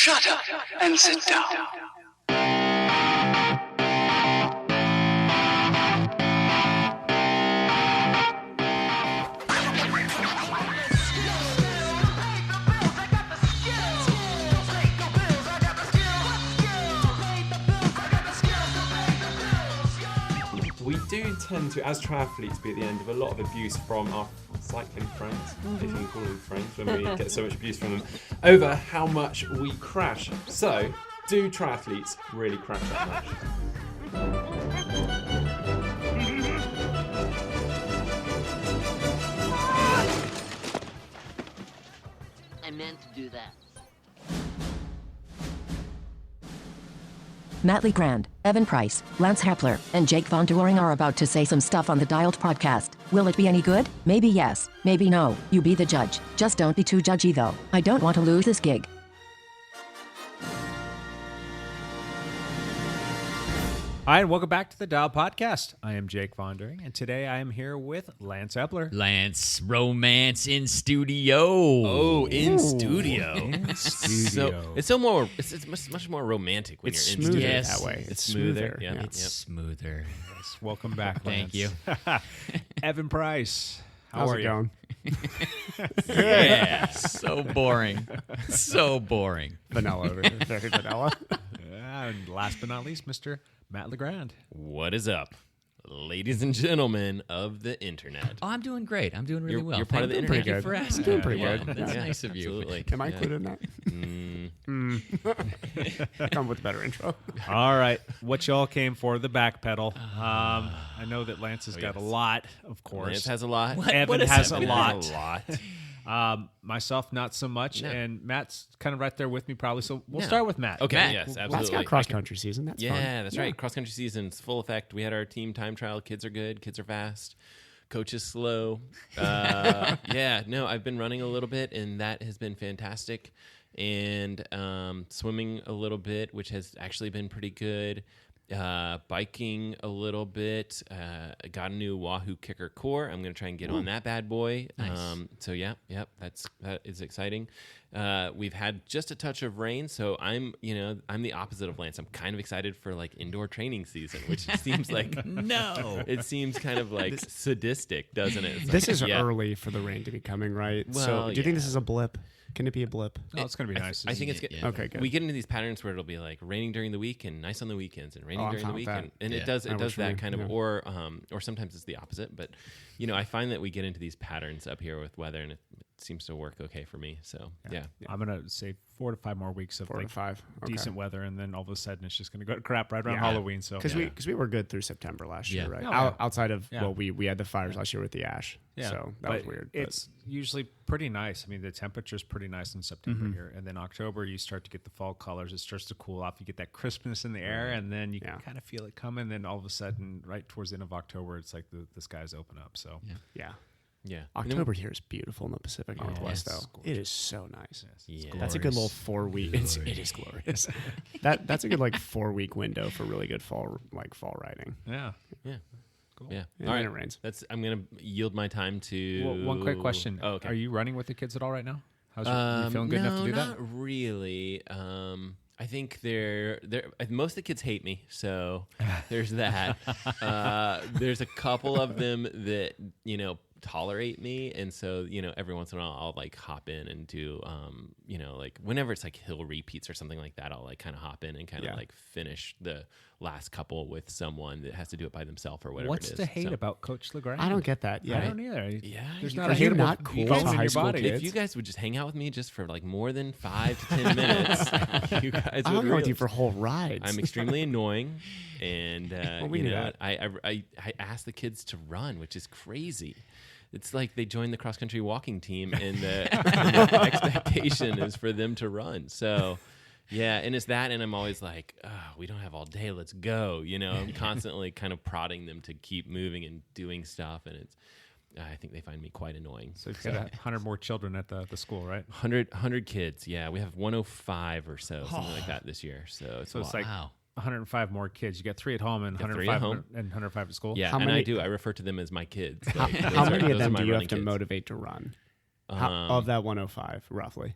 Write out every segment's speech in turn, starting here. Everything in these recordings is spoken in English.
Shut up and sit down. We do tend to, as triathletes, be at the end of a lot of abuse from our cycling friends, if you can call them friends, when we get so much abuse from them, over how much we crash. So, do triathletes really crash that much? I meant to do that. Matt Lee Grand, Evan Price, Lance Hepler, and Jake Von Doering are about to say some stuff on the Dialed podcast. Will it be any good? Maybe yes, maybe no. You be the judge. Just don't be too judgy though. I don't want to lose this gig. Hi, and welcome back to the Dial Podcast. I am Jake Vondering, and today I am here with Lance Epler. Lance, romance in studio. Oh, in studio. In studio. So it's much more romantic when It's you're in smoother studio. Yes. that way. It's smoother. Yeah. Yep. It's smoother. Yes, welcome back, Thank Lance. you. Evan Price, how How's are it you? going? Yeah, so boring. So boring. Vanilla over here. Very vanilla. And last but not least, Mr. Matt LeGrand. What is up, ladies and gentlemen of the internet? Oh, I'm doing great. I'm doing really You're- well. you're part of the Thank internet. you Pretty for good. asking. Doing pretty Wow, good. That's Yeah. nice of you. Absolutely. Am I included in that? Come with a better intro. All right, what y'all came for, the backpedal. I know that Lance has got a lot, of course. Lance has a lot. Evan does has a Evan lot. A lot. Myself, not so much. No. And Matt's kind of right there with me, probably. So we'll No. start with Matt. Okay. Matt. Yes, That's absolutely. got cross country season. That's fun. Yeah, that's right. Cross country season's full effect. We had our team time trial. Kids are good. Kids are fast. Coach is slow. Yeah, no, I've been running a little bit, and that has been fantastic. And swimming a little bit, which has actually been pretty good. Biking a little bit. I got a new Wahoo Kicker core. I'm going to try and get on that bad boy. Nice. So that is exciting. We've had just a touch of rain, so I'm the opposite of Lance. I'm kind of excited for like indoor training season, which seems like No. it seems kind of like sadistic, doesn't it? It's This like, is yeah. early for the rain to be coming, right? so Well, do you think yeah. this is a blip? Can it be a blip? Oh, it's going to be nice. I think it's good. Yeah. Okay, good. We get into these patterns where it'll be like raining during the week and nice on the weekends, and raining I'm during the fine with weekend, that. and Yeah. it does That works for that me, kind of, yeah. or sometimes it's the opposite. But I find that we get into these patterns up here with weather, and it seems to work okay for me. So yeah. I'm going to say 4 to 5 more weeks of 4 to 5. Okay. decent weather, and then all of a sudden it's just going to go to crap right around Yeah. Halloween. So Because we were good through September last year, Yeah. right? Oh, yeah. Outside of Yeah. we had the fires last year with the ash, yeah, so that but was weird. but- It's usually pretty nice. I mean, the temperature's pretty nice in September here, and then October you start to get the fall colors. It starts to cool off. You get that crispness in the air, and then you Yeah. kind of feel it coming. Then all of a sudden, right towards the end of October, it's like the skies open up. So yeah. Yeah. October here is beautiful in the Pacific Northwest, it's though. gorgeous. It is so nice. Yeah. That's a good little 4 week. It is glorious. That's a good 4-week window for really good fall riding. yeah. Yeah. Cool. Yeah. And All then right. it rains. I'm gonna yield my time to. Well, one quick question: Oh, okay. Are you running with the kids at all right now? How's you feeling good no, enough to do that? not really. I think they're most of the kids hate me, so there's that. There's a couple of them that tolerate me, and so every once in a while I'll like hop in and do like whenever it's like hill repeats or something like that, I'll like kind of hop in and kind of like finish the last couple with someone that has to do it by themselves or whatever. What's it is. the hate So- about Coach LeGrand? I don't get that. I Yeah. don't either. Yeah, There's you not a guys- Are you hateable not cool bone for in high your school body. kids? If you guys would just hang out with me just for like more than 5 to 10 minutes, you guys would I don't go with you realize for whole rides. I'm extremely annoying, and we knew that. I ask the kids to run, which is crazy. It's like they joined the cross country walking team, and the expectation is for them to run. So. Yeah, and it's that, and I'm always like, we don't have all day, let's go. I'm constantly kind of prodding them to keep moving and doing stuff, and I think they find me quite annoying. So you've got 100 more children at the school, right? 100 kids, yeah. We have 105 or so, something like that this year. So it's a it's lot. like Wow. 105 more kids. You got 3 at home and Got 3 105 at home. and 105 at school. Yeah, How and many- I do. I refer to them as my kids. How Like, many those of are them my do you have running to kids. motivate to run? Of that 105, roughly?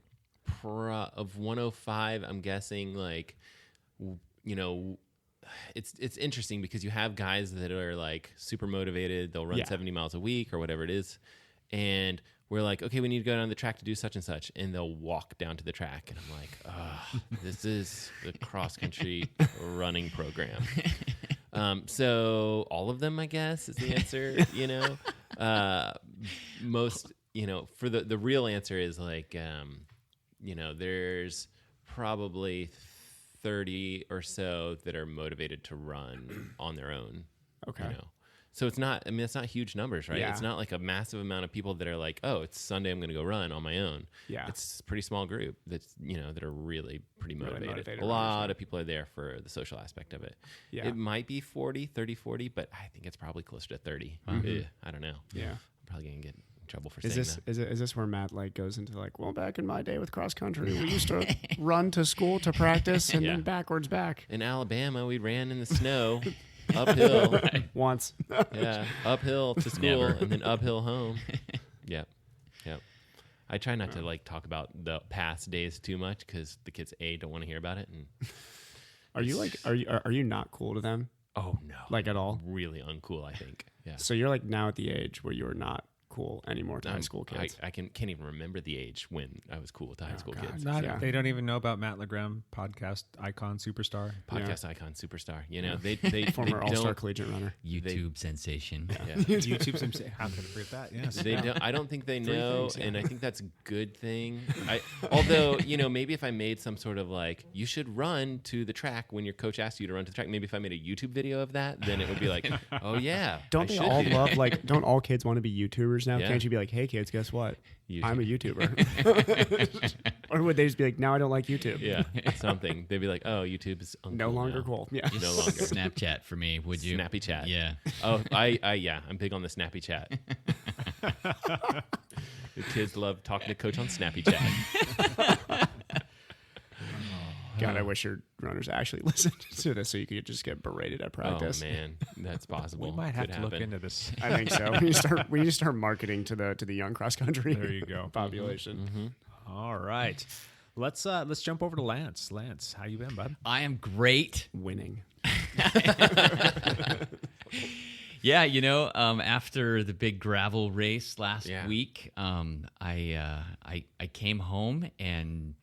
of 105, I'm guessing like, it's interesting because you have guys that are like super motivated. They'll run 70 miles a week or whatever it is. And we're like, okay, we need to go down the track to do such and such. And they'll walk down to the track. And I'm like, this is the cross country running program. So all of them, I guess, is the answer, most, for the real answer is like, there's probably 30 or so that are motivated to run on their own. Okay. So it's not, it's not huge numbers, right? Yeah. It's not like a massive amount of people that are like, oh, it's Sunday, I'm going to go run on my own. Yeah. It's a pretty small group that's, that are really pretty motivated. A runners, lot of people are there for the social aspect of it. Yeah. It might be 40, but I think it's probably closer to 30. I don't know. Yeah. I'm probably going to get in trouble for Is saying this that. is this where Matt like goes into like, well, back in my day with cross country, we used to run to school to practice and then backwards back. In Alabama, we ran in the snow. Uphill. Once. Yeah, uphill to school Never. and then uphill home. Yep. I try not to like talk about the past days too much because the kids don't want to hear about it. And Are you not cool to them? oh no, Like at all? really uncool. I think. Yeah. So you're like now at the age where you're not cool anymore to high school kids. I can't even remember the age when I was cool to high school God. kids. Yeah. They don't even know about Matt LeGrand, podcast icon superstar. Podcast icon superstar. They Former they all-star don't- collegiate runner. YouTube sensation. Yeah. YouTube, how could I forget that? Yes. They don't, I don't think they know, things, yeah. and I think that's a good thing. Although, maybe if I made some sort of like, you should run to the track when your coach asks you to run to the track. Maybe if I made a YouTube video of that, then it would be like, oh yeah. Don't I they should all do love that. like? Don't all kids want to be YouTubers now? Yeah. Can't you be like, hey kids, guess what? YouTube. I'm a YouTuber. Or would they just be like, now I don't like YouTube? Yeah, something. They'd be like, oh, YouTube is No uncool longer now. cool. Yeah. No longer. Snapchat for me, would you? Snappy chat. Yeah. Oh, I'm big on the snappy chat. The kids love talking to coach on snappy chat. God, I wish your runners actually listened to this so you could just get berated at practice. Oh man, that's possible. We might have Could to look happen. into this. I think so. We need to start marketing to the young cross country There you go. population. All right. Let's jump over to Lance. Lance, how you been, bud? I am great. Winning. Yeah, after the big gravel race last Yeah. week, I came home and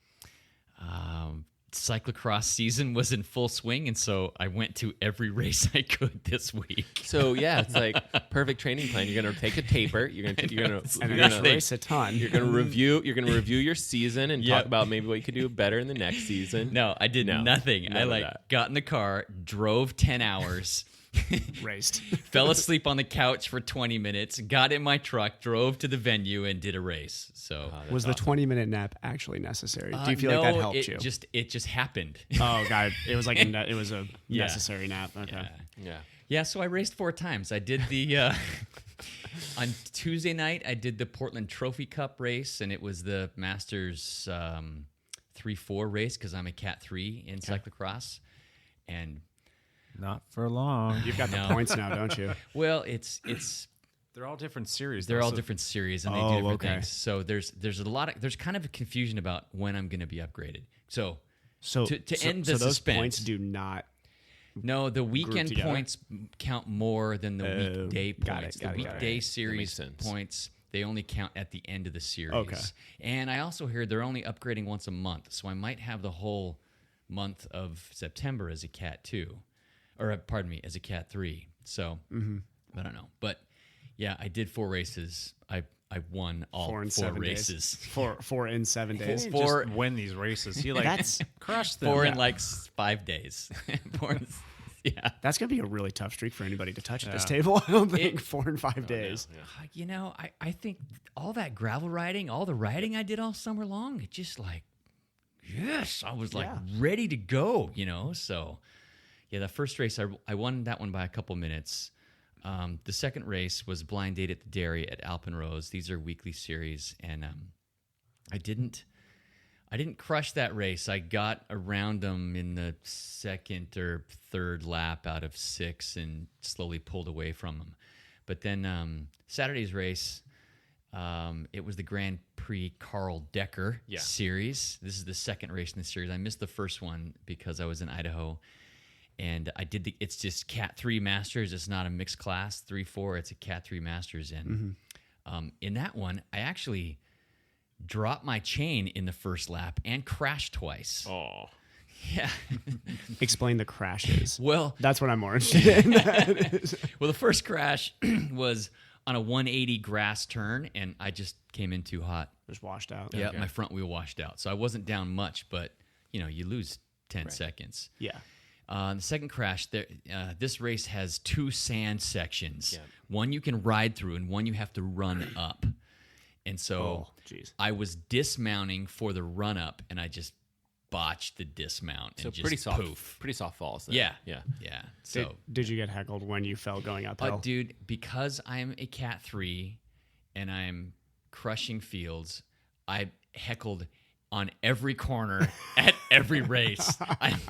cyclocross season was in full swing, and so I went to every race I could this week. So yeah, it's like perfect training plan. You're gonna take a taper. You're gonna And you're then gonna just race a ton. You're gonna review your season and Yep. talk about maybe what you could do better in the next season. No, I did nothing. none I of that. got in the car, drove 10 hours, Raced. fell asleep on the couch for 20 minutes, got in my truck, drove to the venue, and did a race. So Was the 20-minute nap actually necessary? Do you feel like that helped it you? It just happened. Oh God, it was like it was a Yeah. necessary nap. Okay. Yeah. Yeah, so I raced 4 times. I did the on Tuesday night. I did the Portland Trophy Cup race, and it was the Masters 3-4 race because I'm a Cat 3 in cyclocross. And Not for long. You've got the No. points now, don't you? well, it's They're all different series. they're though, all so- different series and they Oh, do different okay. things. So there's kind of a confusion about when I'm going to be upgraded. So So To end so the those suspense. points do not. no, the weekend together? points count more than the weekday got it, points. got The it, got it. weekday makes series sense. points, they only count at the end of the series. Okay. And I also heard they're only upgrading once a month, so I might have the whole month of September as a Cat 2. Or pardon me, as a Cat 3. So I don't know. But yeah, I did 4 races. I won all 4 in 4 7 races. days. Four in 7 days. Just Four- win these races. He like That's- crushed them. 4 in like 5 days. 4 in, yeah. That's gonna be a really tough streak for anybody to touch at this table. I don't think 4 in Oh, 5 days. I think all that gravel riding, all the riding I did all summer long, it just like, yes, I was like ready to go, So, yeah, the first race, I won that one by a couple minutes. The second race was Blind Date at the Dairy at Alpenrose. These are weekly series, and I didn't crush that race. I got around them in the second or third lap out of 6 and slowly pulled away from them. But then Saturday's race, It was the Grand Prix Carl Decker Yeah. series. This is the second race in the series. I missed the first one because I was in Idaho. And I did it's just Cat 3 Masters. It's not a mixed class 3-4. It's a Cat 3 Masters. And in that one, I actually dropped my chain in the first lap and crashed twice. Oh. Yeah. Explain the crashes. Well, That's what I'm more interested in. well, the first crash was on a 180 grass turn, and I just came in too hot. Just washed out. Yeah, my front wheel washed out. So I wasn't down much, but, you lose 10 seconds. Yeah. The second crash, this race has 2 sand sections. Yeah. One you can ride through and one you have to run up. And so I was dismounting for the run up, and I just botched the dismount. So and just pretty soft, poof. pretty soft falls. Then. Yeah. Yeah. Yeah. So, Did you get heckled when you fell going uphill? dude, because I'm a Cat 3 and I'm crushing fields, I heckled on every corner at every race.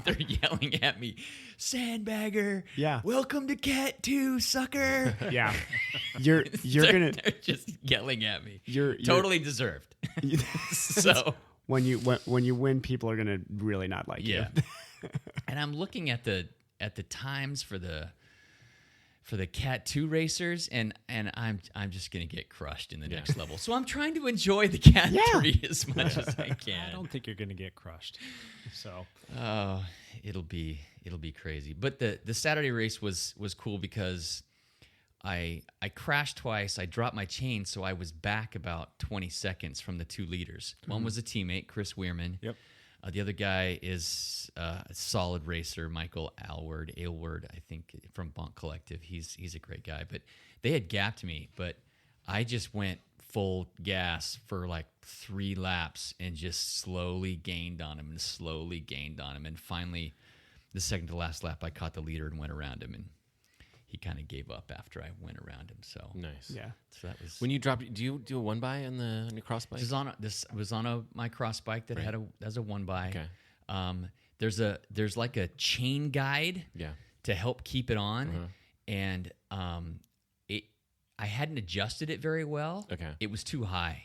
They're yelling at me, "Sandbagger! Yeah. Welcome to Cat 2, sucker!" Yeah. You're They're gonna just yelling at me. You're Totally deserved. So when you win, people are gonna really not like yeah, you. and I'm looking at the times for the Cat 2 racers, and I'm just gonna get crushed in the next level. So I'm trying to enjoy the Cat 3 as much as I can. I don't think you're going to get crushed. So Oh, it'll be crazy. But the Saturday race was cool because I crashed twice. I dropped my chain, so I was back about 20 seconds from the 2 leaders. One was a teammate, Chris Weirman. Yep. The other guy is a solid racer, Michael Aylward, I think, from Bonk Collective. He's a great guy. But they had gapped me, but I just went full gas for like 3 laps and just slowly gained on him. And finally, the second to last lap, I caught the leader and went around him. And he kind of gave up after I went around him. So Nice. Yeah. So that was When you drop, do you do a 1x on your cross bike? this was on my cross bike that had a 1x. Okay. There's like a chain guide Yeah. to help keep it on, and I hadn't adjusted it very well. Okay. It was too high,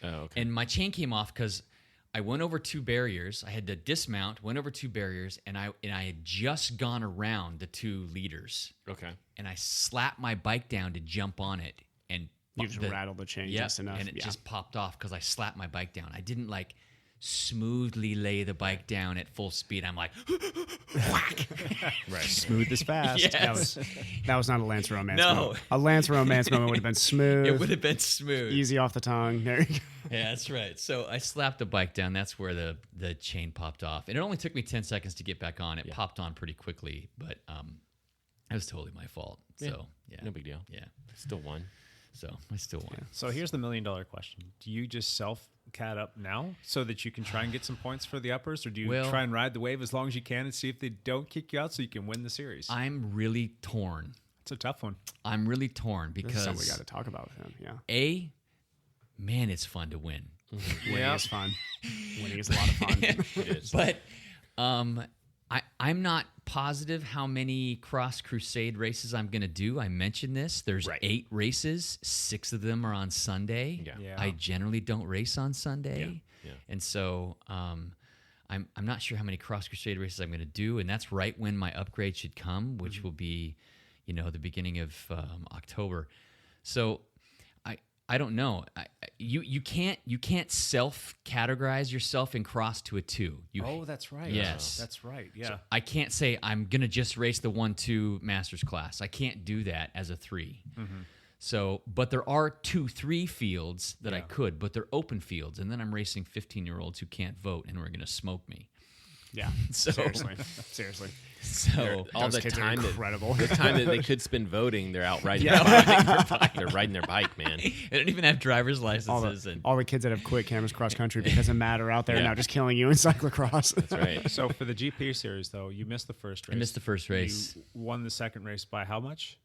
Oh, okay. and my chain came off because I went over 2 barriers. I had to dismount, went over 2 barriers, and I had just gone around the 2 leaders, Okay. and I slapped my bike down to jump on it, and You just rattled the chain just enough. and it just popped off because I slapped my bike down. I didn't like smoothly lay the bike down at full speed. I'm like, whack. Right. smooth as fast. Yes. That was not a Lance Romance No. moment. A Lance Romance moment would have been smooth. It would have been smooth. Easy off the tongue. There you go. Yeah, that's right. So I slapped the bike down. That's where the chain popped off. And it only took me 10 seconds to get back on. It popped on pretty quickly, but it was totally my fault. So, yeah. No big deal. Yeah. Still won. So I still won. So here's the $1 million question. Do you just self-cat up now so that you can try and get some points for the uppers? Or do you Well- try and ride the wave as long as you can and see if they don't kick you out so you can win the series? I'm really torn. It's a tough one. I'm really torn This is because something we got to talk about with him. Yeah. man, it's fun to win. Winning is fun. Winning is a lot of fun. It is. But I'm not positive how many Cross Crusade races I'm going to do. I mentioned this. There's 8 races. 6 of them are on Sunday. Yeah. I generally don't race on Sunday. Yeah. And so I'm not sure how many Cross Crusade races I'm going to do. And that's right when my upgrade should come, which will be, the beginning of October. So I don't know. You can't self-categorize yourself in cross to a 2. That's right. Yes. That's right. Yeah. So I can't say I'm gonna just race the 1-2 Masters class. I can't do that as a 3. So, but there are 2-3 fields that I could, but they're open fields, and then I'm racing 15-year-olds who can't vote and are gonna smoke me. Yeah. So Seriously. So all Those the kids are time incredible. the time that they could spend voting, they're out riding their bike. They're riding their bike, man. they don't even have driver's licenses. All the kids that have quit cameras cross country because of Matt are out there Yeah. now just killing you in cyclocross. That's right. So for the GP series, though, you missed the first race. I missed the first race. You won the second race by how much?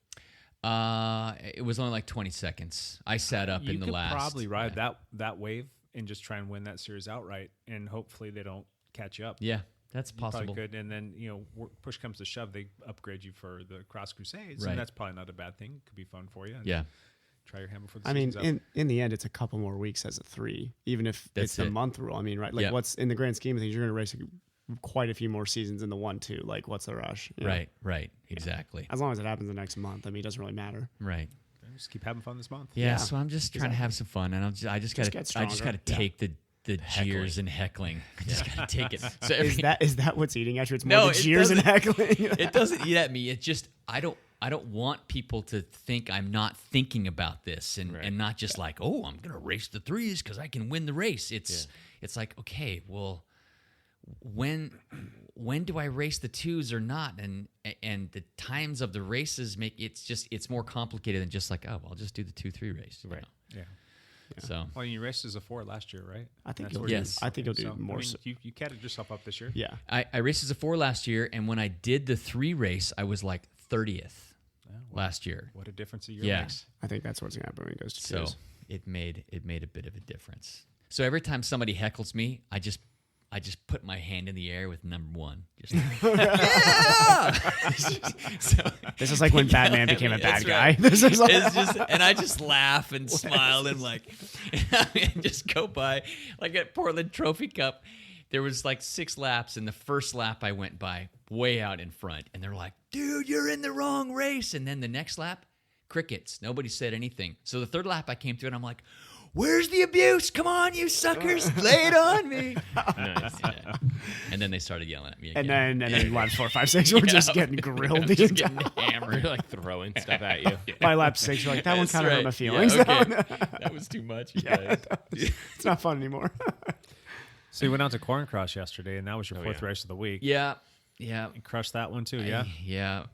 It was only like 20 seconds. I sat up You in the could last. probably ride that wave and just try and win that series outright, and hopefully they don't catch you up. Yeah, that's You probably possible. could, and then push comes to shove, they upgrade you for the Cross Crusades, Right. and that's probably not a bad thing. Could be fun for you. And, Yeah. Try your hand before the I mean, season's up. in the end, it's a couple more weeks as a 3, even if That's it's the it. month rule. I mean, right? Like, Yeah. what's in the grand scheme of things? You're going to race quite a few more seasons in the 1-2. Like, what's the rush? You know? Right. Exactly. As long as it happens the next month, I mean, it doesn't really matter. Right. Just keep having fun this month. Yeah. So I'm just trying to have some fun, and I just Just gotta get I just stronger. gotta take the jeers and heckling. I just gotta take it. So Is that what's eating at you? It's more No, the it jeers and heckling. it doesn't eat at me. It just I don't want people to think I'm not thinking about this and not just like, oh, I'm gonna race the 3s because I can win the race. It's like, okay, well, when do I race the 2s or not? And the times of the races make it's more complicated than just like, oh, well, I'll just do the 2-3 race. you know? Yeah. So Well, you raced as a 4 last year, right? I think That's you'll where do. you- Yes. I think you'll do So, more. I mean, you catted yourself up this year. Yeah. I raced as a 4 last year, and when I did the 3 race, I was like 30th last year. What a difference a year Yeah. makes. I think that's what's going to happen when it goes to So 2s. it made a bit of a difference. So every time somebody heckles me, I just put my hand in the air with number 1. Just so, This is like when Batman became a bad That's guy. right. This is like, It's just, and I just laugh and smile and like, and just go by. Like at Portland Trophy Cup, there was like 6 laps, and the first lap I went by way out in front, and they're like, "Dude, you're in the wrong race." And then the next lap, crickets. Nobody said anything. So the third lap I came through, and I'm like, "Where's the abuse? Come on, you suckers, lay it on me." Nice. Yeah. And then they started yelling at me again. and then lap 4, 5, 6, we're just getting grilled the just entire getting hammered. You're like throwing stuff at you. By lap 6, you're like, that one That's kind of hurt right. my feelings. Yeah, okay. That was too much. You guys. It's not fun anymore. So you went out to Corn Cross yesterday, and that was your 4th yeah. race of the week. Yeah. You crushed that one too, yeah? Yeah.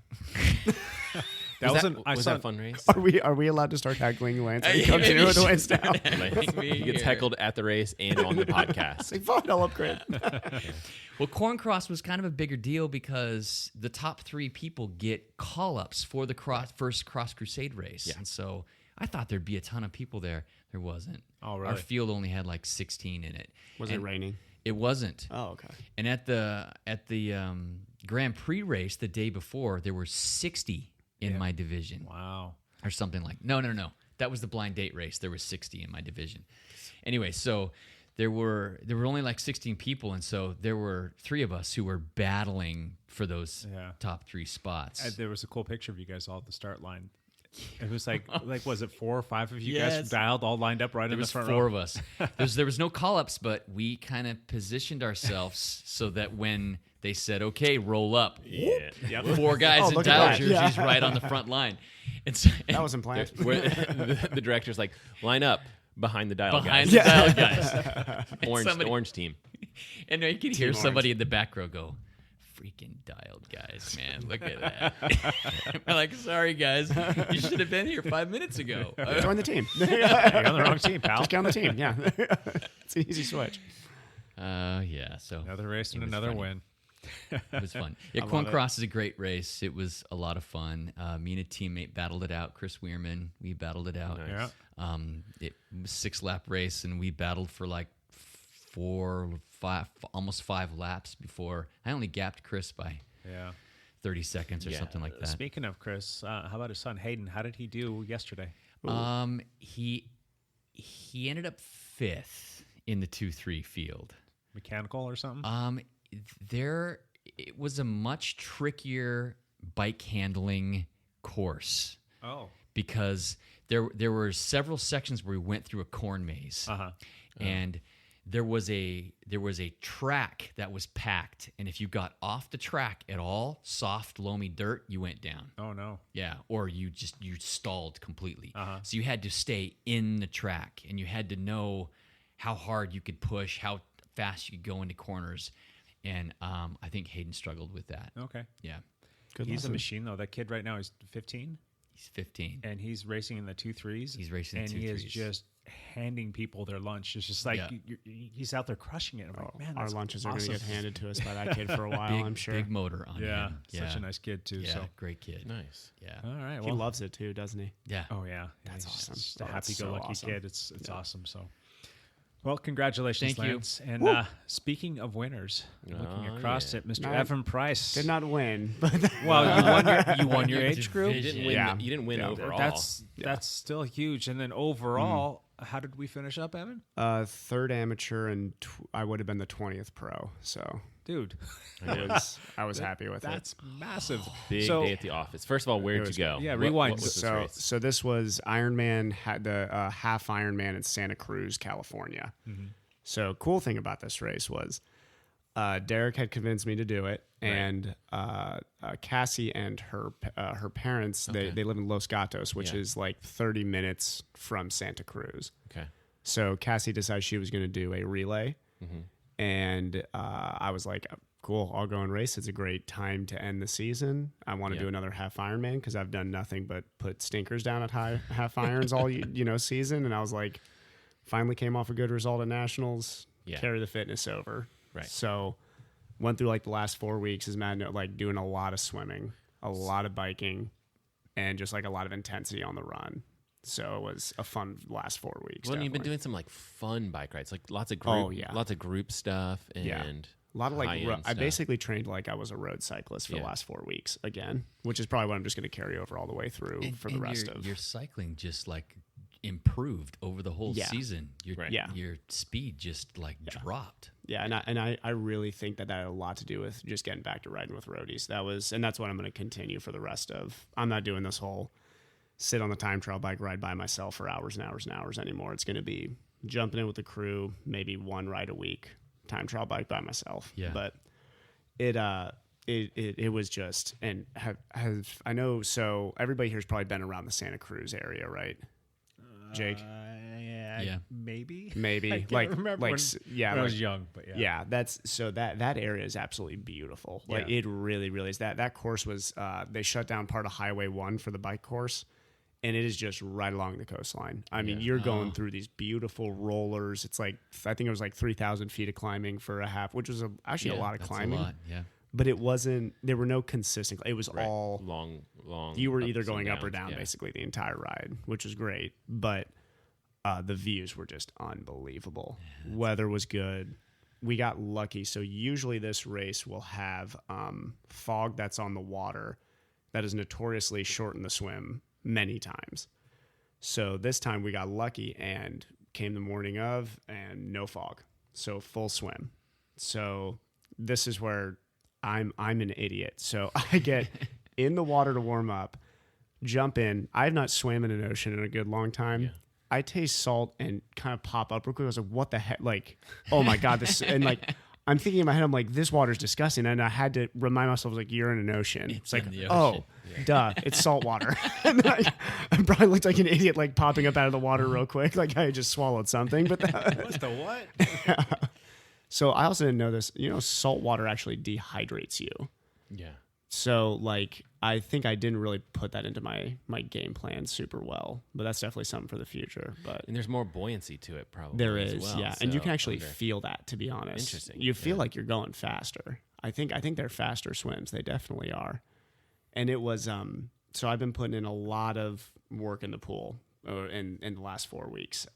That Was wasn't. I was saw that a fun race? Are we allowed to start heckling Lance when he Yeah, comes maybe in with the you wins down? Like, he gets heckled at the race and on the podcast. Like, fine, I'll upgrade. Well, Corn Cross was kind of a bigger deal because the top 3 people get call-ups for the first Cross Crusade race. Yeah. And so I thought there'd be a ton of people there. There wasn't. Oh, really? Our field only had like 16 in it. Was And it raining? It wasn't. Oh, okay. And at the Grand Prix race the day before, there were 60 in my division. Wow. Or something like no. That was the blind date race. There was 60 in my division. Anyway, so there were only like 16 people, and so there were 3 of us who were battling for those top 3 spots. There was a cool picture of you guys all at the start line. It was like was it 4 or 5 of you Yes. guys dialed all lined up right There in the was front 4 row? of us. There was no call-ups, but we kind of positioned ourselves so that when they said, "Okay, roll up," Yeah. 4 guys Oh, in look at dial that. jerseys Yeah. right on the front line. And so, That wasn't planned. Where the director's like, line up behind the dial behind guys. the dial guys. somebody- Orange team. And you could hear Orange. somebody in the back row go, "Freaking dialed guys, man. Look at that." We're like, "Sorry, guys. You should have been here 5 minutes ago." Join the team. You're on the wrong team, pal. Just get on the team. Yeah. It's an easy switch. Yeah, so Another race and it was another funny. win. It was fun. Yeah, Corn Cross is a great race. It was a lot of fun. Me and a teammate battled it out. Chris Weirman, we battled it out. Yeah. It was a 6-lap race, and we battled for like 4, 5, almost 5 laps before I only gapped Chris by Yeah. 30 seconds or something like that. Speaking of Chris, how about his son Hayden? How did he do yesterday? He ended up 5th in the 2-3 field. Mechanical or something? It was a much trickier bike handling course. Oh. Because there were several sections where we went through a corn maze, and there was a track that was packed, and if you got off the track at all, soft loamy dirt, you went down. Oh no. Yeah, or you stalled completely. So you had to stay in the track, and you had to know how hard you could push, how fast you could go into corners, and I think Hayden struggled with that. Okay. Yeah, He's a machine though. That kid right now is 15. he's 15. And he's racing in the 2-3s. He's racing in and he is 2-3s. just handing people their lunch. It's just like Yeah. he's out there crushing it. I'm like, man, Our that's lunches are awesome. going to get handed to us by that kid for a while, Big, I'm sure. big motor on Yeah, him. such a nice kid too. Yeah, So great kid. Nice. Yeah. all right, He well, loves it too, doesn't he? Yeah. oh yeah, That's he's awesome. just a Oh, that's so happy-go-lucky awesome. kid. It's awesome. So, Well, congratulations, Thank you. Lance. And speaking of winners, looking across at Mr. Evan Price. Did not win, but Well, you won your age group. You didn't win. Yeah. You didn't win Yeah. overall. That's still huge. And then overall, how did we finish up, Evan? third amateur, and I would have been the 20th pro. So Dude, I was happy with it. that's massive. big So- day at the office. First of all, where'd you go? Yeah, What- rewind. What was this So, race? so this was Ironman, had the half Ironman in Santa Cruz, California. So cool thing about this race was Derek had convinced me to do it, and Cassie and her parents they live in Los Gatos, which Yeah. is like 30 minutes from Santa Cruz. Okay. So Cassie decided she was going to do a relay, and I was like, cool, I'll go and race. It's a great time to end the season. I want to do another half Ironman because I've done nothing but put stinkers down at half irons all season. And I was like, finally came off a good result at nationals, carry the fitness over. Right. So went through like the last 4 weeks as mad, like doing a lot of swimming, a lot of biking, and just like a lot of intensity on the run. So it was a fun last 4 weeks. Well, and you've been definitely. doing some like fun bike rides, like lots of group, lots of group stuff, and a lot of like high-end I stuff. basically trained like I was a road cyclist for the last 4 weeks again, which is probably what I'm just going to carry over all the way through for the rest of your cycling just like improved over the whole season. Your speed just like dropped. Yeah, and I really think that had a lot to do with just getting back to riding with roadies. That's what I'm going to continue for the rest of. I'm not doing this whole sit on the time trial bike ride by myself for hours and hours and hours anymore. It's going to be jumping in with the crew, maybe one ride a week, time trial bike by myself. Yeah. But it was just, and I know, so everybody here's probably been around the Santa Cruz area, right? Jake? Yeah. Maybe. Maybe. I can't like remember like when, yeah, when I like, was young, but yeah. yeah, that's so that area is absolutely beautiful. Like it really, really is. That course was they shut down part of Highway 1 for the bike course, and it is just right along the coastline. I mean, you're going through these beautiful rollers. It's like I think it was like 3,000 feet of climbing for a half, which was actually a lot of That's climbing. a lot, yeah. But it wasn't. There were no consistent. It was all long. You were either ups and going up or downs, down basically the entire ride, which was great. But the views were just unbelievable. Weather was good. We got lucky. So usually this race will have fog that's on the water that is notoriously shortened the swim many times. So this time we got lucky and came the morning of and no fog. So full swim. So this is where I'm an idiot. So I get in the water to warm up, jump in. I have not swam in an ocean in a good long time. Yeah. I taste salt and kind of pop up real quick. I was like, what the heck? Like, oh my God. This, and like, I'm thinking in my head, I'm like, this water's disgusting. And I had to remind myself, like, you're in an ocean. It's like, oh, duh, it's salt water. And then I probably looked like an idiot, like popping up out of the water real quick. Like I had just swallowed something. But What the what? So I also didn't know this. Salt water actually dehydrates you. Yeah. So, like, I think I didn't really put that into my game plan super well, but that's definitely something for the future. But And there's more buoyancy to it, probably. there as is, well, yeah, and you so can actually I wonder- feel that. To be honest, Interesting, You feel like you're going faster. I think they're faster swims. They definitely are. And it was so I've been putting in a lot of work in the pool in the last 4 weeks.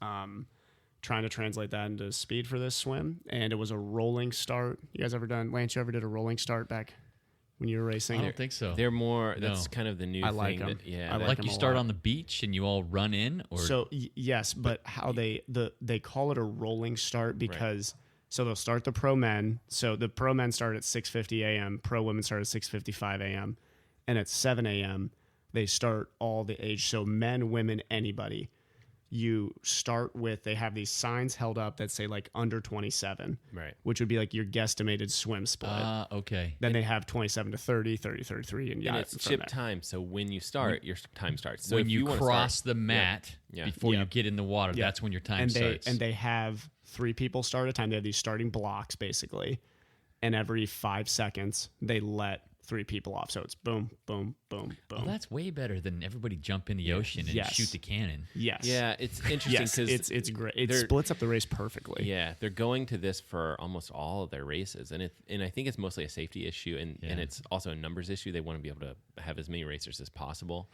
Trying to translate that into speed for this swim, and it was a rolling start. You guys ever done? Lance, you ever did a rolling start back when you were racing? I don't think so. They're more. No. That's kind of the new I thing. like 'em. That, yeah. I that- like like you them a start lot. on the beach and you all run in, or So yes, but how they call it a rolling start because so they'll start the pro men. So the pro men start at 6:50 a.m. Pro women start at 6:55 a.m. And at 7 a.m. they start all the age. So men, women, anybody. You start with, they have these signs held up that say like under 27, Right. which would be like your guesstimated swim split. okay. Then they have 27 to 30, 30, 33, and And yeah, it's chip time, so when you start, your time starts. So when if you wanna cross start, the mat before you get in the water, Yeah. that's when your time and starts. they have 3 people start at a time. They have these starting blocks basically, and every 5 seconds they let 3 people off. So it's boom, boom, boom, boom. Well, that's way better than everybody jump in the ocean and Yes. shoot the cannon. yes, Yeah, it's interesting yes, because it's great. It they're- splits up the race perfectly. Yeah, they're going to this for almost all of their races, and I think it's mostly a safety issue, and it's also a numbers issue. They want to be able to have as many racers as possible,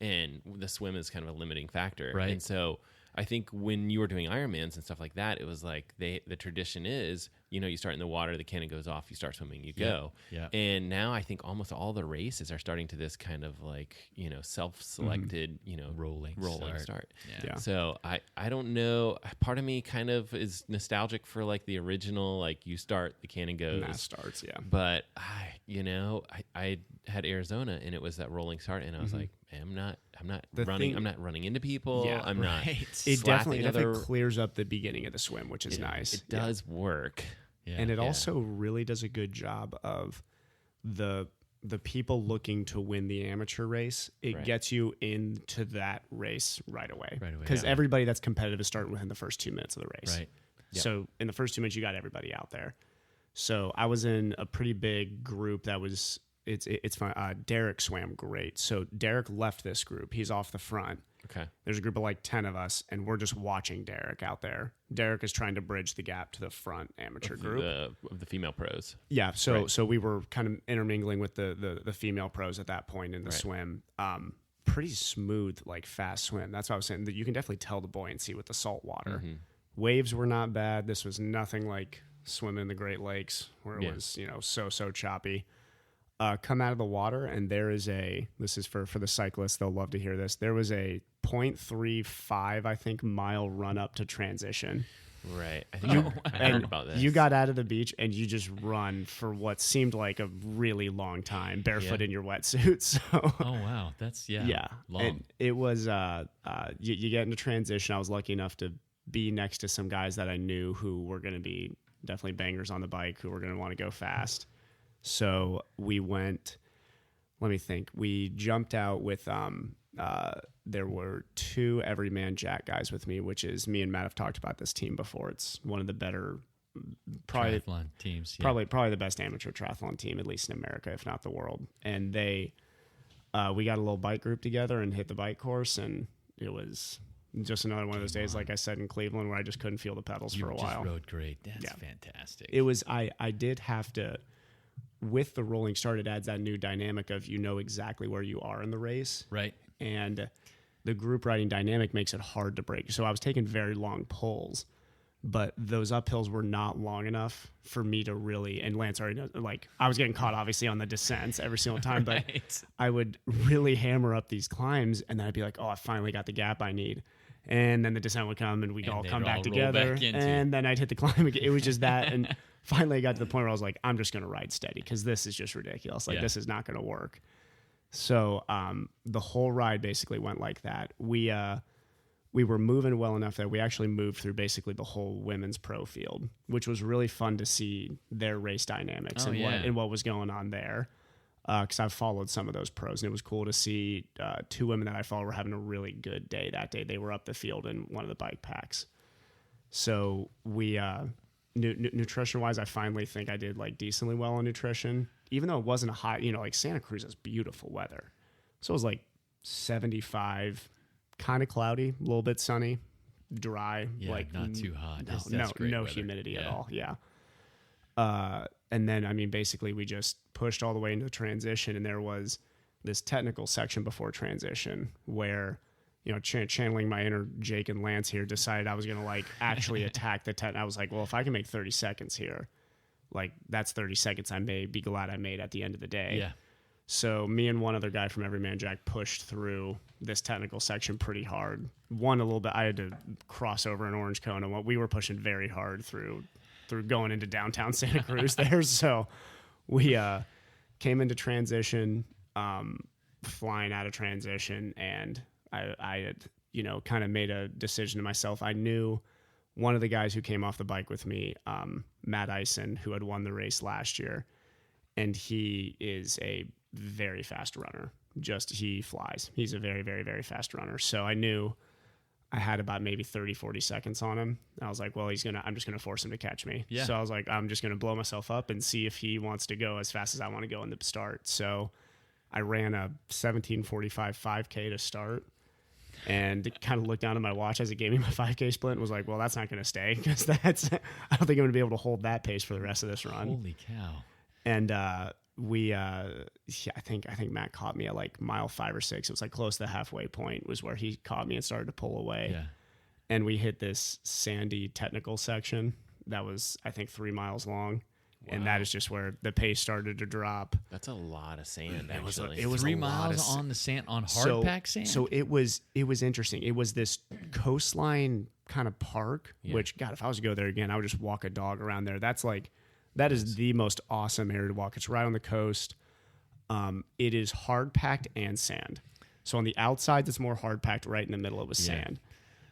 and the swim is kind of a limiting factor. Right. And so I think when you were doing Ironmans and stuff like that, it was like the tradition is, you start in the water, the cannon goes off, you start swimming, you go. Yeah. And now I think almost all the races are starting to this kind of like, self-selected, Rolling start. Yeah. So I don't know. Part of me kind of is nostalgic for like the original, like you start, the cannon goes. Mass starts, yeah. But I had Arizona and it was that rolling start, and I was like, man, I'm not running. I'm not running into people. Yeah, I'm not. It definitely clears up the beginning of the swim, which is nice. It does work. Yeah. And it also really does a good job of the people looking to win the amateur race. It gets you into that race right away. Because everybody that's competitive is starting within the first 2 minutes of the race. Right. So in the first 2 minutes, you got everybody out there. So I was in a pretty big group that was, it's fun. Derek swam great. So Derek left this group. He's off the front. Okay. There's a group of like 10 of us, and we're just watching Derek out there. Derek is trying to bridge the gap to the front amateur group. Of the female pros. Yeah, so we were kind of intermingling with the female pros at that point in the swim. Pretty smooth, like fast swim. That's what I was saying. That you can definitely tell the buoyancy with the salt water. Waves were not bad. This was nothing like swimming in the Great Lakes where it was so choppy. Come out of the water, and this is for the cyclists, they'll love to hear this. There was a 0.35, I think, mile run up to transition. Right. I think I heard about this. You got out of the beach and you just run for what seemed like a really long time, barefoot in your wetsuit. So, oh wow, that's long. And it was you get into transition. I was lucky enough to be next to some guys that I knew who were going to be definitely bangers on the bike, who were going to want to go fast. So we went. Let me think. We jumped out with there were 2 Everyman Jack guys with me, which is me and Matt have talked about this team before. It's one of the better, probably triathlon teams. Yeah. Probably the best amateur triathlon team, at least in America, if not the world. And we got a little bike group together and hit the bike course, and it was just another one of those days, like I said, in Cleveland, where I just couldn't feel the pedals for a while. You just rode great. That's fantastic. It was. I did have to. With the rolling start, it adds that new dynamic of exactly where you are in the race. Right. And the group riding dynamic makes it hard to break. So I was taking very long pulls, but those uphills were not long enough for me to really, and Lance already knows, like I was getting caught obviously on the descents every single time, but I would really hammer up these climbs, and then I'd be like, oh, I finally got the gap I need. And then the descent would come, and we'd all come back together, and then I'd hit the climb again. It was just that, and finally I got to the point where I was like, I'm just going to ride steady because this is just ridiculous. Like, this is not going to work. So the whole ride basically went like that. We were moving well enough that we actually moved through basically the whole women's pro field, which was really fun to see their race dynamics and what was going on there. Because I've followed some of those pros, and it was cool to see 2 women that I followed were having a really good day that day. They were up the field in one of the bike packs. So we, nutrition-wise, I finally think I did like decently well on nutrition, even though it wasn't a hot, like Santa Cruz is beautiful weather. So it was like 75, kind of cloudy, a little bit sunny, dry, like not too hot. No humidity at all. Yeah. And then, I mean, basically we just pushed all the way into the transition, and there was this technical section before transition where, channeling my inner Jake and Lance here, decided I was going to like actually attack the I was like, well, if I can make 30 seconds here, like that's 30 seconds I may be glad I made at the end of the day. Yeah. So me and one other guy from Everyman Jack pushed through this technical section pretty hard. One a little bit, I had to cross over an orange cone, and we were pushing very hard through going into downtown Santa Cruz there. So we came into transition, flying out of transition, and I had, kind of made a decision to myself. I knew one of the guys who came off the bike with me, Matt Eisen, who had won the race last year, and he is a very fast runner. He flies. He's a very, very, very fast runner. So I knew I had about maybe 30, 40 seconds on him. And I was like, well, I'm just going to force him to catch me. Yeah. So I was like, I'm just going to blow myself up and see if he wants to go as fast as I want to go in the start. So I ran a 17:45 5K to start, and kind of looked down at my watch as it gave me my 5K split and was like, well, that's not going to stay, because I don't think I'm going to be able to hold that pace for the rest of this run. Holy cow. And I think Matt caught me at like mile 5 or 6. It was like close to the halfway point was where he caught me and started to pull away. Yeah. and we hit this sandy technical section that was, I think, 3 miles long. And that is just where the pace started to drop. That's a lot of sand, It was actually. it was 3 a lot miles of on the sand, on hard pack sand. So it was interesting. It was this coastline kind of park, which, God, if I was to go there again, I would just walk a dog around there. That is the most awesome area to walk. It's right on the coast. It is hard packed and sand. So on the outside, it's more hard packed. Right in the middle, it was sand.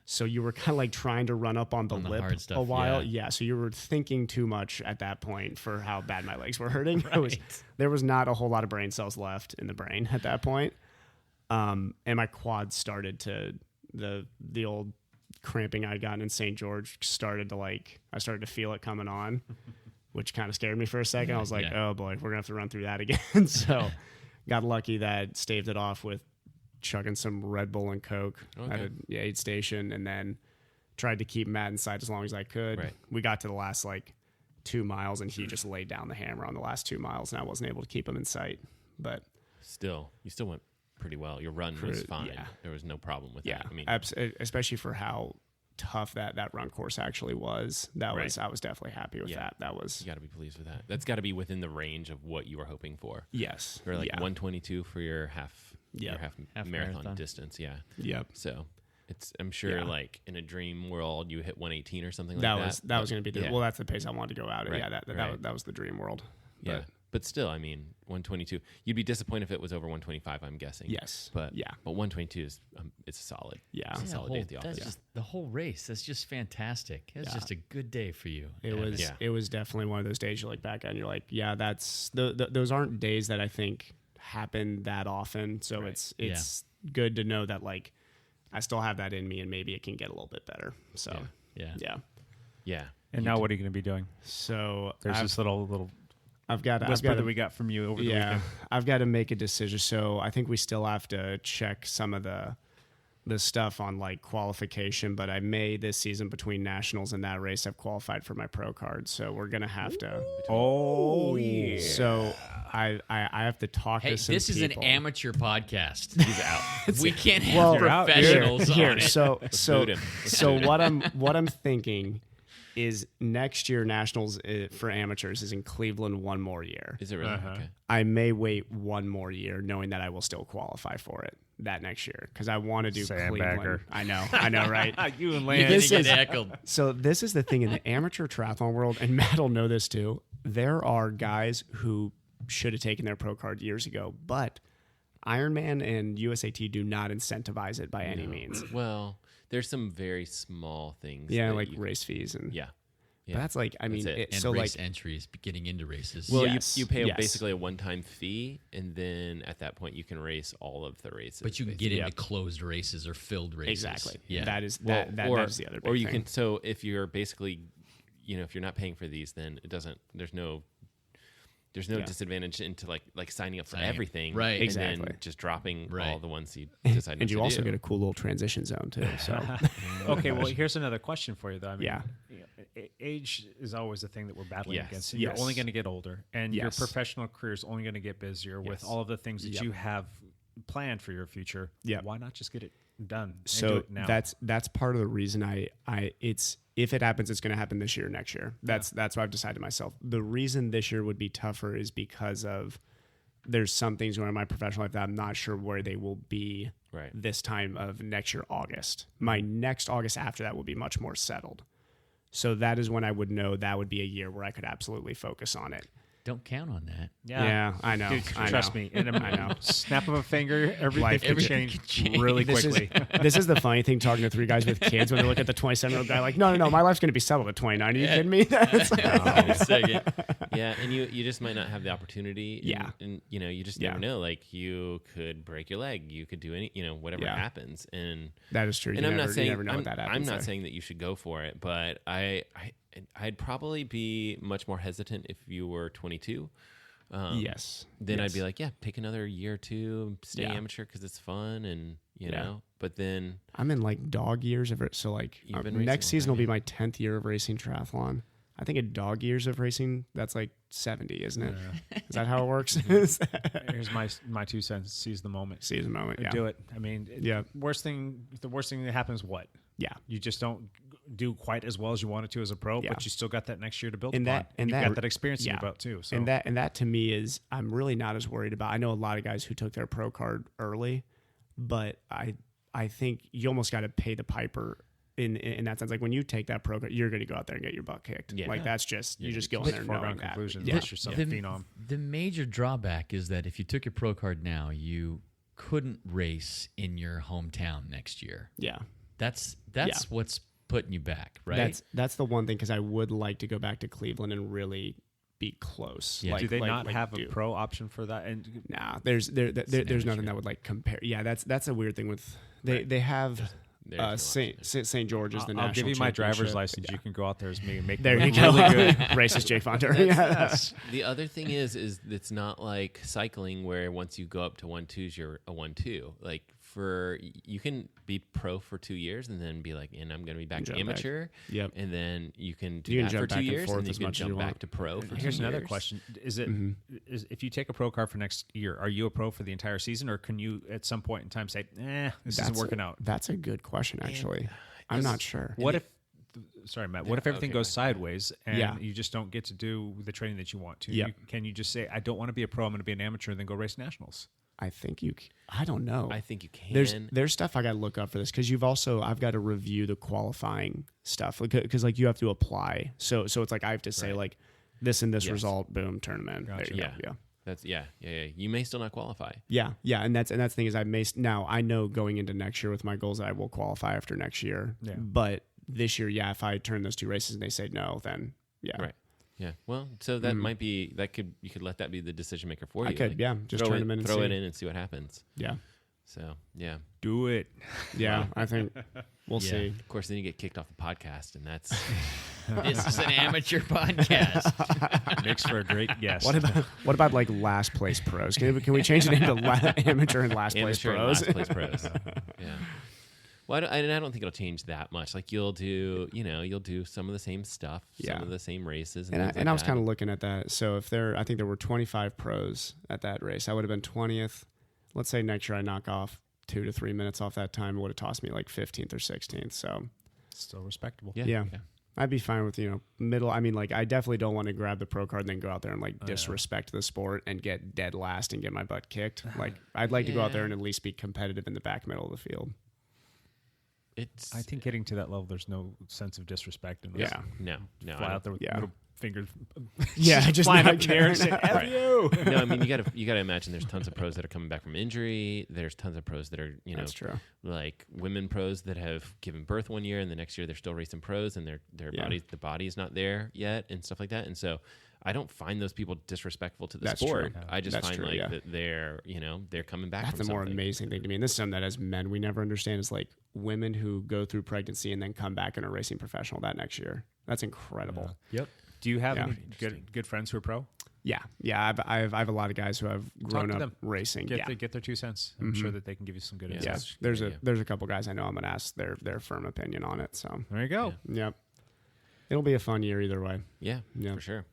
So you were kind of like trying to run up on the lip hard stuff, a while. Yeah. So you were thinking too much at that point for how bad my legs were hurting. There was not a whole lot of brain cells left in the brain at that point. And my quads started to, the old cramping I'd gotten in St. George started to I started to feel it coming on, which kind of scared me for a second. I was like, oh boy, we're gonna have to run through that again. So got lucky that staved it off with chugging some Red Bull and Coke at an aid station, and then tried to keep Matt inside as long as I could. Right. We got to the last 2 miles, and he just laid down the hammer on the last 2 miles, and I wasn't able to keep him in sight. But You still went pretty well. Your run was fine. Yeah. There was no problem with yeah, that. I mean, especially for how tough that run course actually was. I was definitely happy with that. That was you got to be pleased with that. That's got to be within the range of what you were hoping for. yes, Or 122 for your half Half marathon marathon. distance. Yeah. Yep. So I'm sure in a dream world you hit 118 or something like that. That was going to be yeah. well, that's the pace I wanted to go out at. Right, Yeah, that was the dream world. Yeah. But still, I mean, 122. You'd be disappointed if it was over 125, I'm guessing. Yes. But yeah. But 122 is it's a solid. Yeah. It's a solid day at the That's office. just the whole race. That's just fantastic. It's just a good day for you. It was definitely one of those days you look back and you're like, yeah, that's those aren't days that I think happen that often. So it's good to know that I still have that in me, and maybe it can get a little bit better. So yeah. And now what are you going to be doing? So There's this little I've got whisper that we got from you over the weekend. I've got to make a decision. So I think we still have to check some of the stuff on qualification, but I may this season between nationals and that race have qualified for my pro card. So we're gonna have to. Oh yeah. So I have to talk Hey, to some this is people. an amateur podcast. He's out. We can't Well, have professionals here. on it. So boot him. what I'm thinking is next year nationals for amateurs is in Cleveland one more year. Is it really? Okay. I may wait one more year, knowing that I will still qualify for it that next year because I want to do Sandbagger. Cleveland. I know, right? You and You're Lance. gonna This get is- heckled. So this is the thing in the amateur triathlon world, and Matt will know this too. There are guys who should have taken their pro card years ago, but Ironman and USAT do not incentivize it by any means. Well, there's some very small things. Yeah, that like you- race fees and Yeah. But that's I mean, it. And so race entries, getting into races. Well, Yes, you pay yes. basically a one-time fee, and then at that point you can race all of the races. but you can get into closed races or filled races. exactly. Yeah. That is Well, that is the other big or you thing. can. So if you're basically, if you're not paying for these, then it doesn't. There's no disadvantage into like signing up for Signing up. everything, Right. And Exactly. then just dropping Right. all the ones you decide not And you to also do. get a cool little transition zone too. So Okay, well, here's another question for you, though. I mean, Yeah. age is always the thing that we're battling Yes. against. You're Yes. only going to get older, and Yes. your professional career is only going to get busier with Yes. all of the things that Yep. you have planned for your future. Yep. Why not just get it done? And do so it now? that's part of the reason it's if it happens, it's going to happen this year, next year. That's what I've decided myself. The reason this year would be tougher is because of there's some things going on in my professional life that I'm not sure where they will be Right. this time of next year, August. My next August after that will be much more settled. So that is when I would know that would be a year where I could absolutely focus on it. Don't count on that. Yeah, I know. Dude, I trust know. me. In a I know. snap of a finger, everything Life can could change change. really This is, quickly. this is the funny thing talking to three guys with kids when they look at the 27-year-old guy like, no, my life's going to be settled at 29. Are you kidding me? That's Wait a second. Yeah, and you just might not have the opportunity. And, Yeah. and you just Yeah. never know. Like you could break your leg, you could do any, whatever Yeah. happens. And that is true. and You I'm never, not saying you never know I'm, what that happens. I'm not there. saying that you should go for it, but I'd probably be much more hesitant if you were 22. Yes. Then Yes. I'd be like, yeah, take another year or two, stay Yeah. amateur because it's fun, and you Yeah. know. But then I'm in like dog years of it. So like You've been racing next all the season time, will be my 10th year of racing triathlon. I think in dog years of racing, that's like 70, isn't it? Is that how it works? Here's my 2 cents. Seize the moment. Seize the moment. Yeah. Do it. I mean, Yeah. the worst thing that happens, what? Yeah. You just don't do quite as well as you wanted to as a pro, Yeah. but you still got that next year to build And upon. that- and you've that- got that experience in yeah. your belt too. So And that to me is, I'm really not as worried about. I know a lot of guys who took their pro card early, but I think you almost got to pay the piper in that sense. Like when you take that pro card, you're going to go out there and get your butt kicked. Yeah. Like that's just, you just go in it's there a knowing foregone that. conclusion. Yeah. Unless you're some phenom. The major drawback is that if you took your pro card now, you couldn't race in your hometown next year. Yeah. That's Yeah. what's putting you back, right? That's the one thing, because I would like to go back to Cleveland and really be close. Yeah. Do they not like have a do. pro option for that? And Nah, there's nothing that would like compare. Yeah, that's a weird thing with they have There's no St. George's. The I'll national give you my driver's championship. license. Yeah. You can go out there as me and make There me you look go. really good. Racist Jake Fonter. Yeah. The other thing is it's not like cycling where once you go up to 1-2s, you're a 1-2. Like you can be pro for 2 years and then be like, and I'm going to be back to Jump back. amateur. Yep. And then you can do You can that jump for 2 back and years, forth and then as you can much as you jump back want. to pro for 2 Here's another years. question: is if you take a pro card for next year, are you a pro for the entire season, or can you at some point in time say, this isn't working out? That's a good question, actually. I'm not sure. What if? Sorry, Matt. What if everything okay, goes sideways and Yeah. you just don't get to do the training that you want to? Yep. Can you just say, I don't want to be a pro, I'm going to be an amateur, and then go race nationals? I think I don't know. I think you can. There's stuff I got to look up for this, because I've got to review the qualifying stuff, because like you have to apply. So it's like I have to say like this and this Yes. result, boom, tournament. There Gotcha. you Yeah. go. Yeah. That's yeah. You may still not qualify. Yeah, and that's the thing is I know going into next year with my goals that I will qualify after next year. Yeah. But this year, yeah, if I turn those 2 races and they say no, then yeah. Right. Yeah. Well, so that might be you could let that be the decision maker for you. I could, yeah, just throw turn them in and throw see. it in and see what happens. Yeah. So yeah. Do it. Yeah, I think we'll Yeah. see. Of course, then you get kicked off the podcast, and that's This is an amateur podcast. Makes for a great guest. What about like last place pros? Can we change the name to amateur and last place amateur and pros? last place pros. Yeah. Well, I don't think it'll change that much. Like you'll do some of the same stuff, Yeah. some of the same races, And I was kind of looking at that. So I think there were 25 pros at that race. I would have been 20th. Let's say next year I knock off 2 to 3 minutes off that time. It would have tossed me like 15th or 16th. So Still respectable. yeah. I'd be fine with, middle. I mean, like, I definitely don't want to grab the pro card and then go out there and, like, disrespect the sport and get dead last and get my butt kicked. Like, I'd like to go out there and at least be competitive in the back middle of the field. I think getting to that level, there's no sense of disrespect. Unless Yeah. No. fly out there with middle fingers. Yeah, just flying not up in the air and say, F Right. you. No, I mean you gotta imagine there's tons of pros that are coming back from injury. There's tons of pros that are That's true. like women pros that have given birth one year and the next year they're still racing pros and their Yeah. body's not there yet and stuff like that. And so I don't find those people disrespectful to the That's sport. true. I just That's find true, like yeah. that they're coming back. That's from the more something. amazing thing to me. And this is something that as men we never understand is like women who go through pregnancy and then come back and are racing professional that next year. That's incredible. Yep. Do you have Yeah. any good friends who are pro? Yeah. I have a lot of guys who have grown to up them. racing. Get their 2 cents. I'm sure that they can give you some good Yeah. insights. There's a couple guys I know I'm gonna ask their firm opinion on it. So There you go. yep. It'll be a fun year either way. Yeah, Yeah. for sure.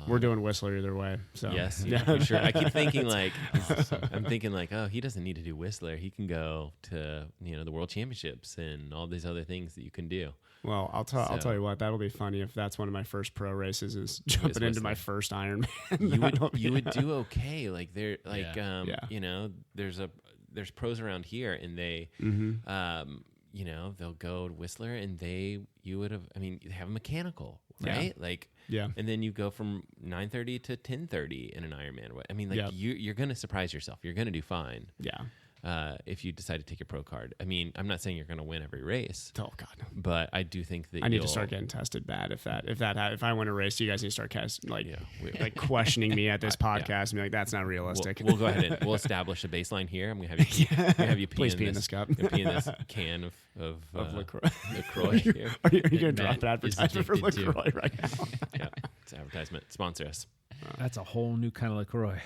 We're doing Whistler either way. So Yes, yeah, for sure. I keep thinking I'm thinking like, oh, he doesn't need to do Whistler. He can go to the World Championships and all these other things that you can do. Well, I'll tell you what, that'll be funny if that's one of my first pro races is jumping into my first Ironman. You would do okay. Like there, like Yeah. there's pros around here, and they, they'll go to Whistler, and they have a mechanical, right? Like. Yeah. And then you go from 9:30 to 10:30 in an Ironman. I mean, like Yep. you're going to surprise yourself. You're going to do fine. Yeah. If you decide to take your pro card. I mean, I'm not saying you're going to win every race, Oh God. but I do think that I need to start getting tested bad. If I win a race, you guys need to start questioning me at this podcast and be like, that's not realistic. We'll go ahead and we'll establish a baseline here. I'm going to have you pee Please in pee in this this cup. pee in this can of LaCroix. LaCroix here. Are you going to Matt drop an is advertisement for addicted to. LaCroix right now? Yeah, it's an advertisement. Sponsor us. That's a whole new kind of LaCroix.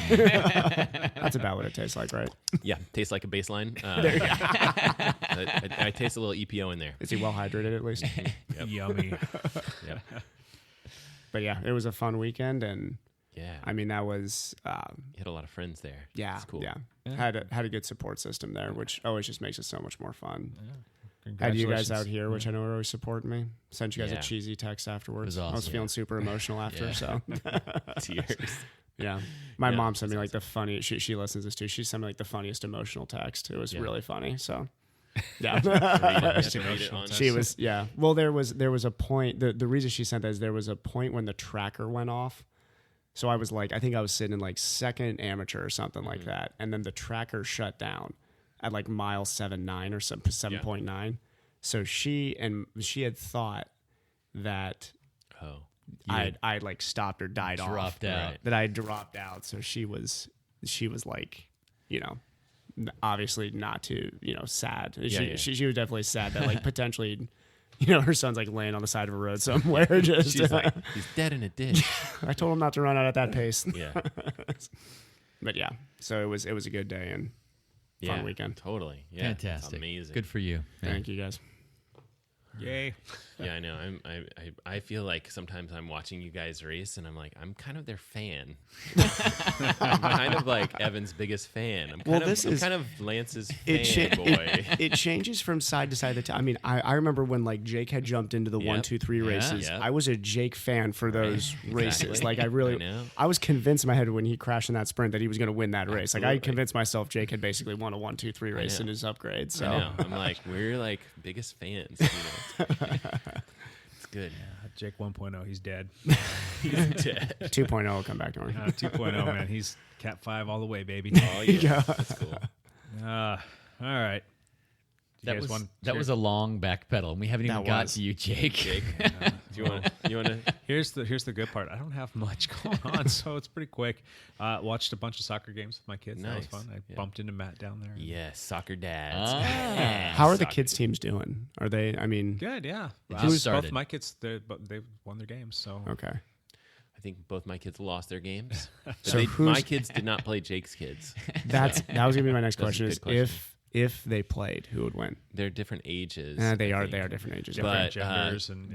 That's about what it tastes like, right? Yeah, tastes like a baseline. I taste a little EPO in there. Is he well hydrated at least? Yummy. Yep. But yeah, it was a fun weekend, and Yeah. I mean that was You had a lot of friends there. yeah, It's cool. yeah. Had a good support system there, which always just makes it so much more fun. Had you guys Congratulations. out here, which I know are always supporting me. Sent you guys Yeah. a cheesy text afterwards. It was I was awesome. feeling super emotional after, Yeah. so Tears. yeah. My Yeah, mom sent me like the funny. She listens to this too. She sent me like the funniest emotional text. It was Yeah. really funny. So yeah. You have to read it on. She was, yeah. Well, there was a point. The reason she sent that is there was a point when the tracker went off. So I was like, I think I was sitting in like second amateur or something like that, and then the tracker shut down at like mile 7.9 or 7.9. So she had thought that Oh. I had like stopped or died off, Dropped out. that I had dropped out. So she was like, you know, obviously not too, you know, sad. She was definitely sad that like potentially, you know, her son's like laying on the side of a road somewhere. Just She's like, he's dead in a ditch. I told him not to run out at that pace. Yeah. But yeah, so it was a good day and fun weekend. Totally. Yeah. It's Fantastic. amazing. Good for you. Yeah. Thank you guys. Yay. Yeah, I know. I feel like sometimes I'm watching you guys race, and I'm like, I'm kind of their fan. I'm kind of like Evan's biggest fan. I'm kind of Lance's fanboy. It changes from side to side of the time. I mean, I remember when like Jake had jumped into the 1, 2, 3 races. Yep. I was a Jake fan for those races. Exactly. Like I know. I was convinced in my head when he crashed in that sprint that he was going to win that race. Like I Absolutely. convinced myself Jake had basically won a 1, 2, 3 race know. in his upgrade. So I know. I'm like, we're like biggest fans. You know? It's good. Jake 1.0, he's dead. He's dead. 2.0 will come back to me. 2.0, man. He's Cat 5 all the way, baby. Oh yeah, that's cool. All right. You That guys was want that to- was a long back pedal, and we haven't even That got was. to you, Jake. Jake, do you want to? Here's the good part. I don't have much going on, so it's pretty quick. Watched a bunch of soccer games with my kids. That was Nice. fun. I Yeah. bumped into Matt down there. Yes, soccer dads. How are the Soccer. kids teams doing? Are they? I mean, Good, yeah. It just Both started. my kids, they won their games, so okay. I think both my kids lost their games. But So my who's- kids did not play Jake's kids. That was gonna be my next That's a question. good Is question. if they played, who would win? They're different ages. They I are think. different ages. Different But genders and,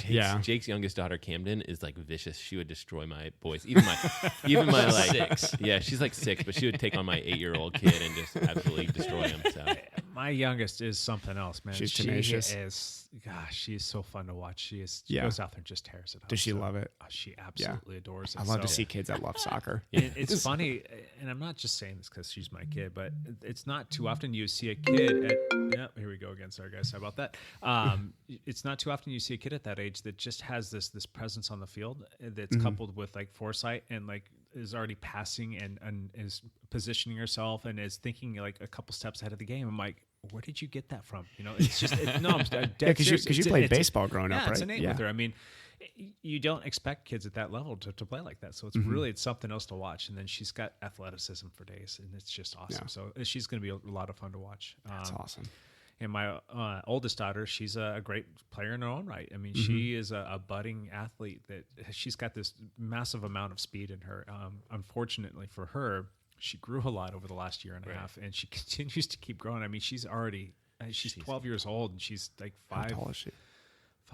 yeah. Jake's youngest daughter Camden is like vicious. She would destroy my boys. Even my like 6. Yeah, she's like 6, but she would take on my 8-year-old kid and just absolutely destroy him. So my youngest is something else, man. She's tenacious. She is, gosh, she is so fun to watch. She Yeah. goes out there and just tears it up. Does she love it? She absolutely adores it. I love to So- see kids that love soccer. It's funny, and I'm not just saying this because she's my kid, but it's not too often you see a kid at, yeah, here we go again. Sorry guys, sorry about that. It's not too often you see a kid at that age that just has this presence on the field that's coupled with like foresight and like is already passing and is positioning herself and is thinking like a couple steps ahead of the game. I'm like, where did you get that from? You know, it's just no, I'm dead because serious. you It's- played it's- baseball growing up, yeah, right? it's innate with her. I mean, you don't expect kids at that level to play like that. So it's really, it's something else to watch. And then she's got athleticism for days and it's just awesome. Yeah. So she's going to be a lot of fun to watch. That's awesome. And my oldest daughter, she's a great player in her own right. I mean, she is a budding athlete that she's got this massive amount of speed in her. Unfortunately for her, she grew a lot over the last year and a half and she continues to keep growing. I mean, she's already, she's 12 years old and she's like How tall is she?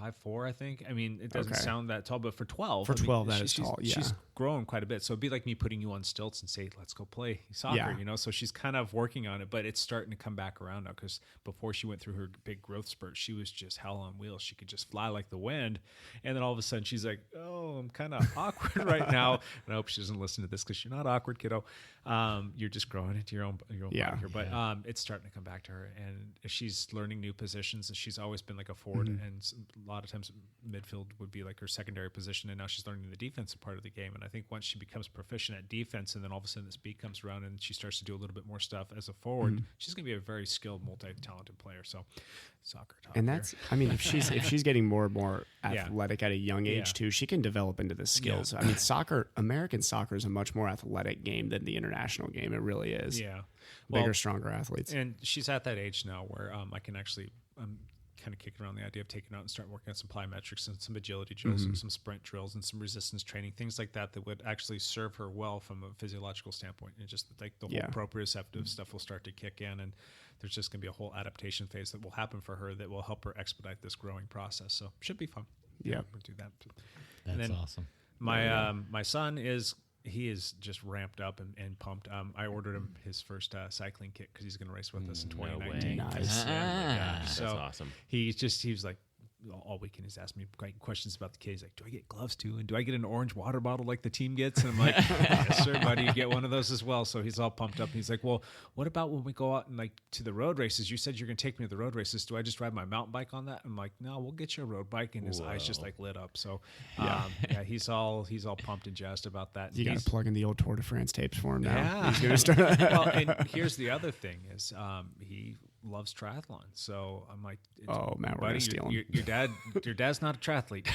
5'4", I think. I mean, it doesn't Okay. sound that tall, but for 12, For I mean, 12, that is she's, tall, yeah. She's grown quite a bit. So it'd be like me putting you on stilts and say, let's go play soccer, Yeah. you know? So she's kind of working on it, but it's starting to come back around now because before she went through her big growth spurt, she was just hell on wheels. She could just fly like the wind. And then all of a sudden she's like, oh, I'm kind of awkward right now. And I hope she doesn't listen to this because you're not awkward, kiddo. You're just growing into your own Yeah. body here. But it's starting to come back to her. And she's learning new positions. And she's always been like a forward. And a lot of times midfield would be like her secondary position. And now she's learning the defensive part of the game. And I think once she becomes proficient at defense and then all of a sudden the speed comes around and she starts to do a little bit more stuff as a forward, she's going to be a very skilled, multi-talented player. So soccer talk And here. that's, I mean, if she's getting more and more Yeah. athletic at a young age Yeah. too, she can develop into the skills. I mean, American soccer is a much more athletic game than the international game. It really is. Yeah. Bigger, Well, stronger athletes. And she's at that age now where I can actually, kind of kicking around the idea of taking out and start working on some plyometrics and some agility drills and some sprint drills and some resistance training, things like that that would actually serve her well from a physiological standpoint. And just like the whole Yeah. proprioceptive stuff will start to kick in and there's just going to be a whole adaptation phase that will happen for her that will help her expedite this growing process. So should be fun. Yeah. We'll do that. That's then awesome. My my son is he is just ramped up and pumped. I ordered him his first cycling kit because he's going to race with us in 2019. Nice. That's So awesome. he was like, all weekend he's asking me questions about the kit. He's like, do I get gloves too? And do I get an orange water bottle like the team gets? And I'm like, yes, sir, buddy, you get one of those as well. So he's all pumped up. And he's like, well, what about when we go out and like to the road races? You said you're going to take me to the road races. Do I just ride my mountain bike on that? I'm like, no, we'll get you a road bike. And his eyes just like lit up. So yeah, he's all pumped and jazzed about that. You got to plug in the old Tour de France tapes for him now. Yeah. He's going to start. Well, and here's the other thing is he loves triathlon. So I'm like, Oh, man, we're going to steal him. Your dad's not a triathlete.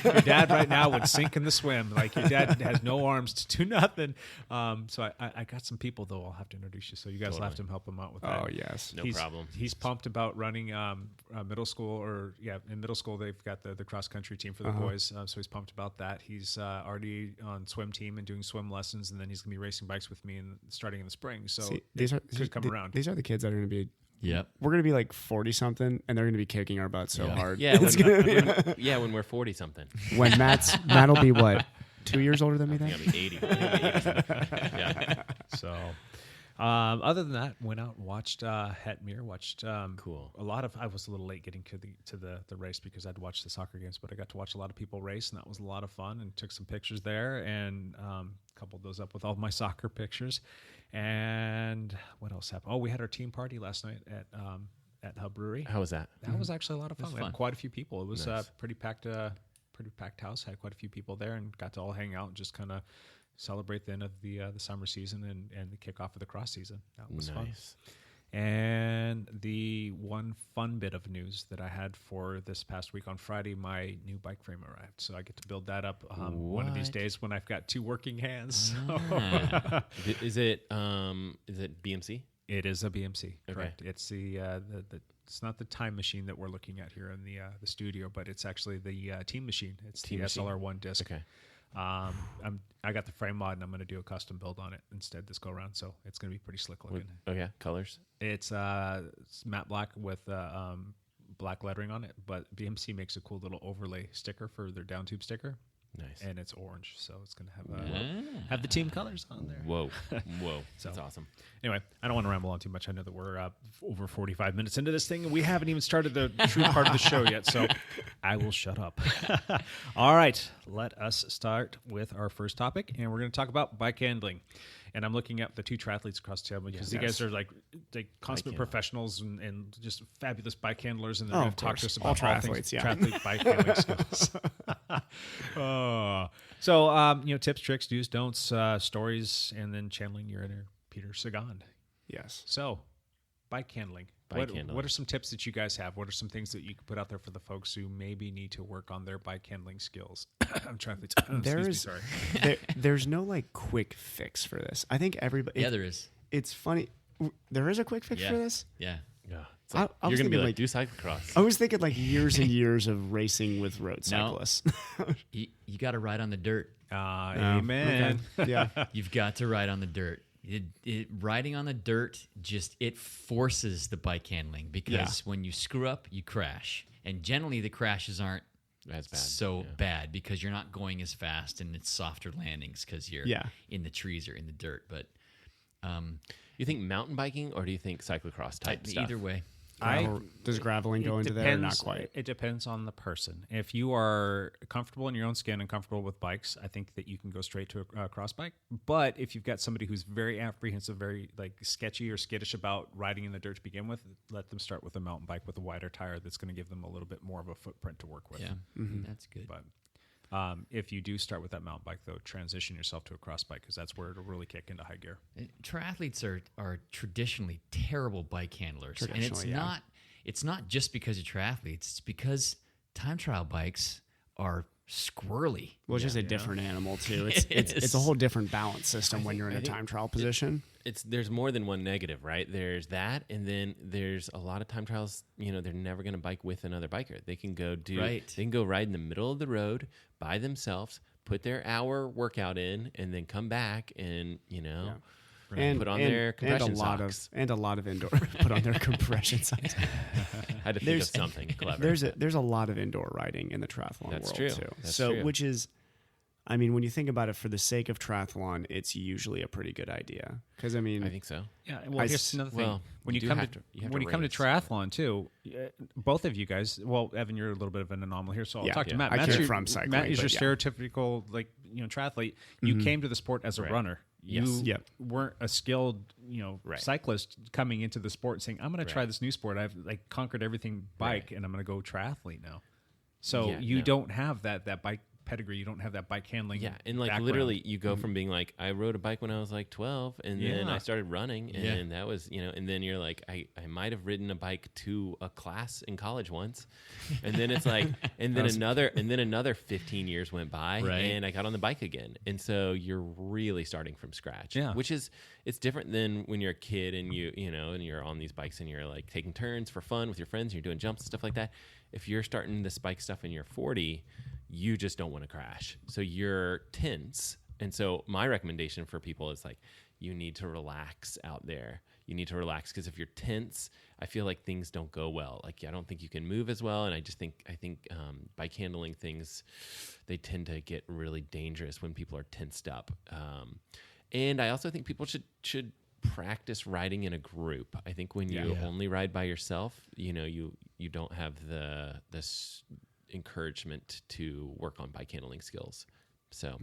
Your dad right now would sink in the swim. Like your dad has no arms to do nothing. So I got some people though. I'll have to introduce you. So you guys will have to help him out with that. Oh, yes. No problem. He's pumped about running middle school in middle school they've got the cross country team for the boys. So he's pumped about that. He's already on swim team and doing swim lessons, and then he's gonna be racing bikes with me and starting in the spring. So these could come around. These are the kids that are going to be. Yep. We're going to be like 40 something, and they're going to be kicking our butts so hard. Yeah, when we're 40 something. When Matt will be what, 2 years older than me then? I'll be 80. Yeah. So, other than that, went out and watched Hetmere. Watched Cool. a lot of. I was a little late getting to the race because I'd watched the soccer games, but I got to watch a lot of people race, and that was a lot of fun. And took some pictures there, and coupled those up with all my soccer pictures. And what else happened? Oh, we had our team party last night at Hub Brewery. How was that? That was actually a lot of fun. was We had fun. quite a few people. It was Nice. pretty packed house. Had quite a few people there and got to all hang out and just kind of celebrate the end of the summer season and the kickoff of the cross season. That was fun. Nice. And the one fun bit of news that I had for this past week on Friday, my new bike frame arrived. So I get to build that up one of these What? days when I've got two working hands. Is it BMC? It is a BMC. Okay. Correct. It's the it's not the time machine that we're looking at here in the studio, but it's actually the team machine. It's Team the machine. SLR1 disc. Okay. I got the frame mod and I'm going to do a custom build on it instead this go around. So it's going to be pretty slick looking. Oh yeah, colors. It's matte black with black lettering on it, but BMC makes a cool little overlay sticker for their down tube sticker. Nice. And it's orange, so it's going to have the team colors on there. Whoa. That's awesome. Anyway, I don't want to ramble on too much. I know that we're over 45 minutes into this thing, and we haven't even started the true part of the show yet, so I will shut up. All right, let us start with our first topic, and we're going to talk about bike handling. And I'm looking at the two triathletes across the table because you guys are like consummate professionals and just fabulous bike handlers, and they're going to talk to us about all things triathlete bike handling skills. So, tips, tricks, do's, don'ts, stories, and then channeling your inner Peter Sagan. Yes. So, bike handling. What are some tips that you guys have? What are some things that you can put out there for the folks who maybe need to work on their bike handling skills? I'm trying to There's no like quick fix for this. I think everybody. Yeah, there is. It's funny. There is a quick fix for this. Yeah. Yeah. It's I like, was you're gonna be thinking, like do cyclocross. I was thinking like years and years of racing with road cyclists. You got to ride on the dirt. Amen. Okay. Yeah. You've got to ride on the dirt. Riding on the dirt it forces the bike handling because when you screw up, you crash. And generally the crashes aren't That's bad. so bad because you're not going as fast and it's softer landings because you're in the trees or in the dirt. But You think mountain biking or do you think cyclocross type stuff? either way. Does graveling go into there or not quite? It depends on the person. If you are comfortable in your own skin and comfortable with bikes, I think that you can go straight to a cross bike. But if you've got somebody who's very apprehensive, very like sketchy or skittish about riding in the dirt to begin with, let them start with a mountain bike with a wider tire that's going to give them a little bit more of a footprint to work with. Yeah, that's good. But if you do start with that mountain bike, though, transition yourself to a cross bike because that's where it'll really kick into high gear. Triathletes are traditionally terrible bike handlers, and it's not just because of triathletes. It's because time trial bikes are squirrely. Well, it's just a different animal too. It's a whole different balance system when you're in a time trial position. There's more than one negative, right? There's that, and then there's a lot of time trials. They're never going to bike with another biker. They can go they can go ride in the middle of the road by themselves, put their hour workout in, and then come back and put on their compression socks. And a lot of indoor put on their compression socks. I had to think of something clever. There's a lot of indoor riding in the triathlon world true. too. That's true. Which is, I mean, when you think about it, for the sake of triathlon, it's usually a pretty good idea. Because I mean, I think so. Yeah, well, here's another thing. well, When you you do come have to to- you have when to you come to race. triathlon too, both of you guys. Well, Evan, you're a little bit of an anomaly here, so I'll Yeah, talk to yeah. Matt. I Matt's came your- from cycling, Matt is your but yeah. stereotypical triathlete. You came to the sport as a runner. You Yes. Yep. weren't a skilled Right. cyclist coming into the sport and saying, "I'm going to try Right. this new sport. I've conquered everything bike, and I'm going to go triathlete now." So Yeah, you no. don't have that bike pedigree. You don't have that bike handling. Yeah, and background. literally, you go from being like, I rode a bike when I was 12, and then Yeah. I started running, and that was, and then you're like, I might have ridden a bike to a class in college once, and then it's like, and then another 15 years went by, Right. and I got on the bike again, and so you're really starting from scratch. Yeah. Which is, it's different than when you're a kid and and you're on these bikes and you're like taking turns for fun with your friends, and you're doing jumps and stuff like that. If you're starting this bike stuff and you're 40, you just don't want to crash. So you're tense. And so my recommendation for people is you need to relax out there. You need to relax because if you're tense, I feel like things don't go well. I don't think you can move as well. And I think bike handling things, they tend to get really dangerous when people are tensed up. And I also think people should practice riding in a group. I think when you only ride by yourself, you don't have this encouragement to work on bike handling skills. So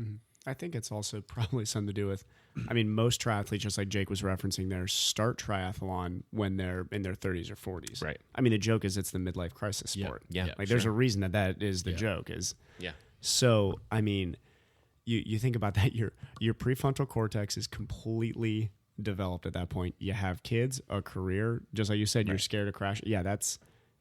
I think it's also probably something to do with, I mean, most triathletes, just like Jake was referencing there, start triathlon when they're in their 30s or 40s. Right. I mean, the joke is it's the midlife crisis sport. Yeah. Like there's a reason that is the joke is. Yeah. So, I mean, you think about that, your prefrontal cortex is completely developed at that point. You have kids, a career, just like you said, you're scared to crash. Yeah, it's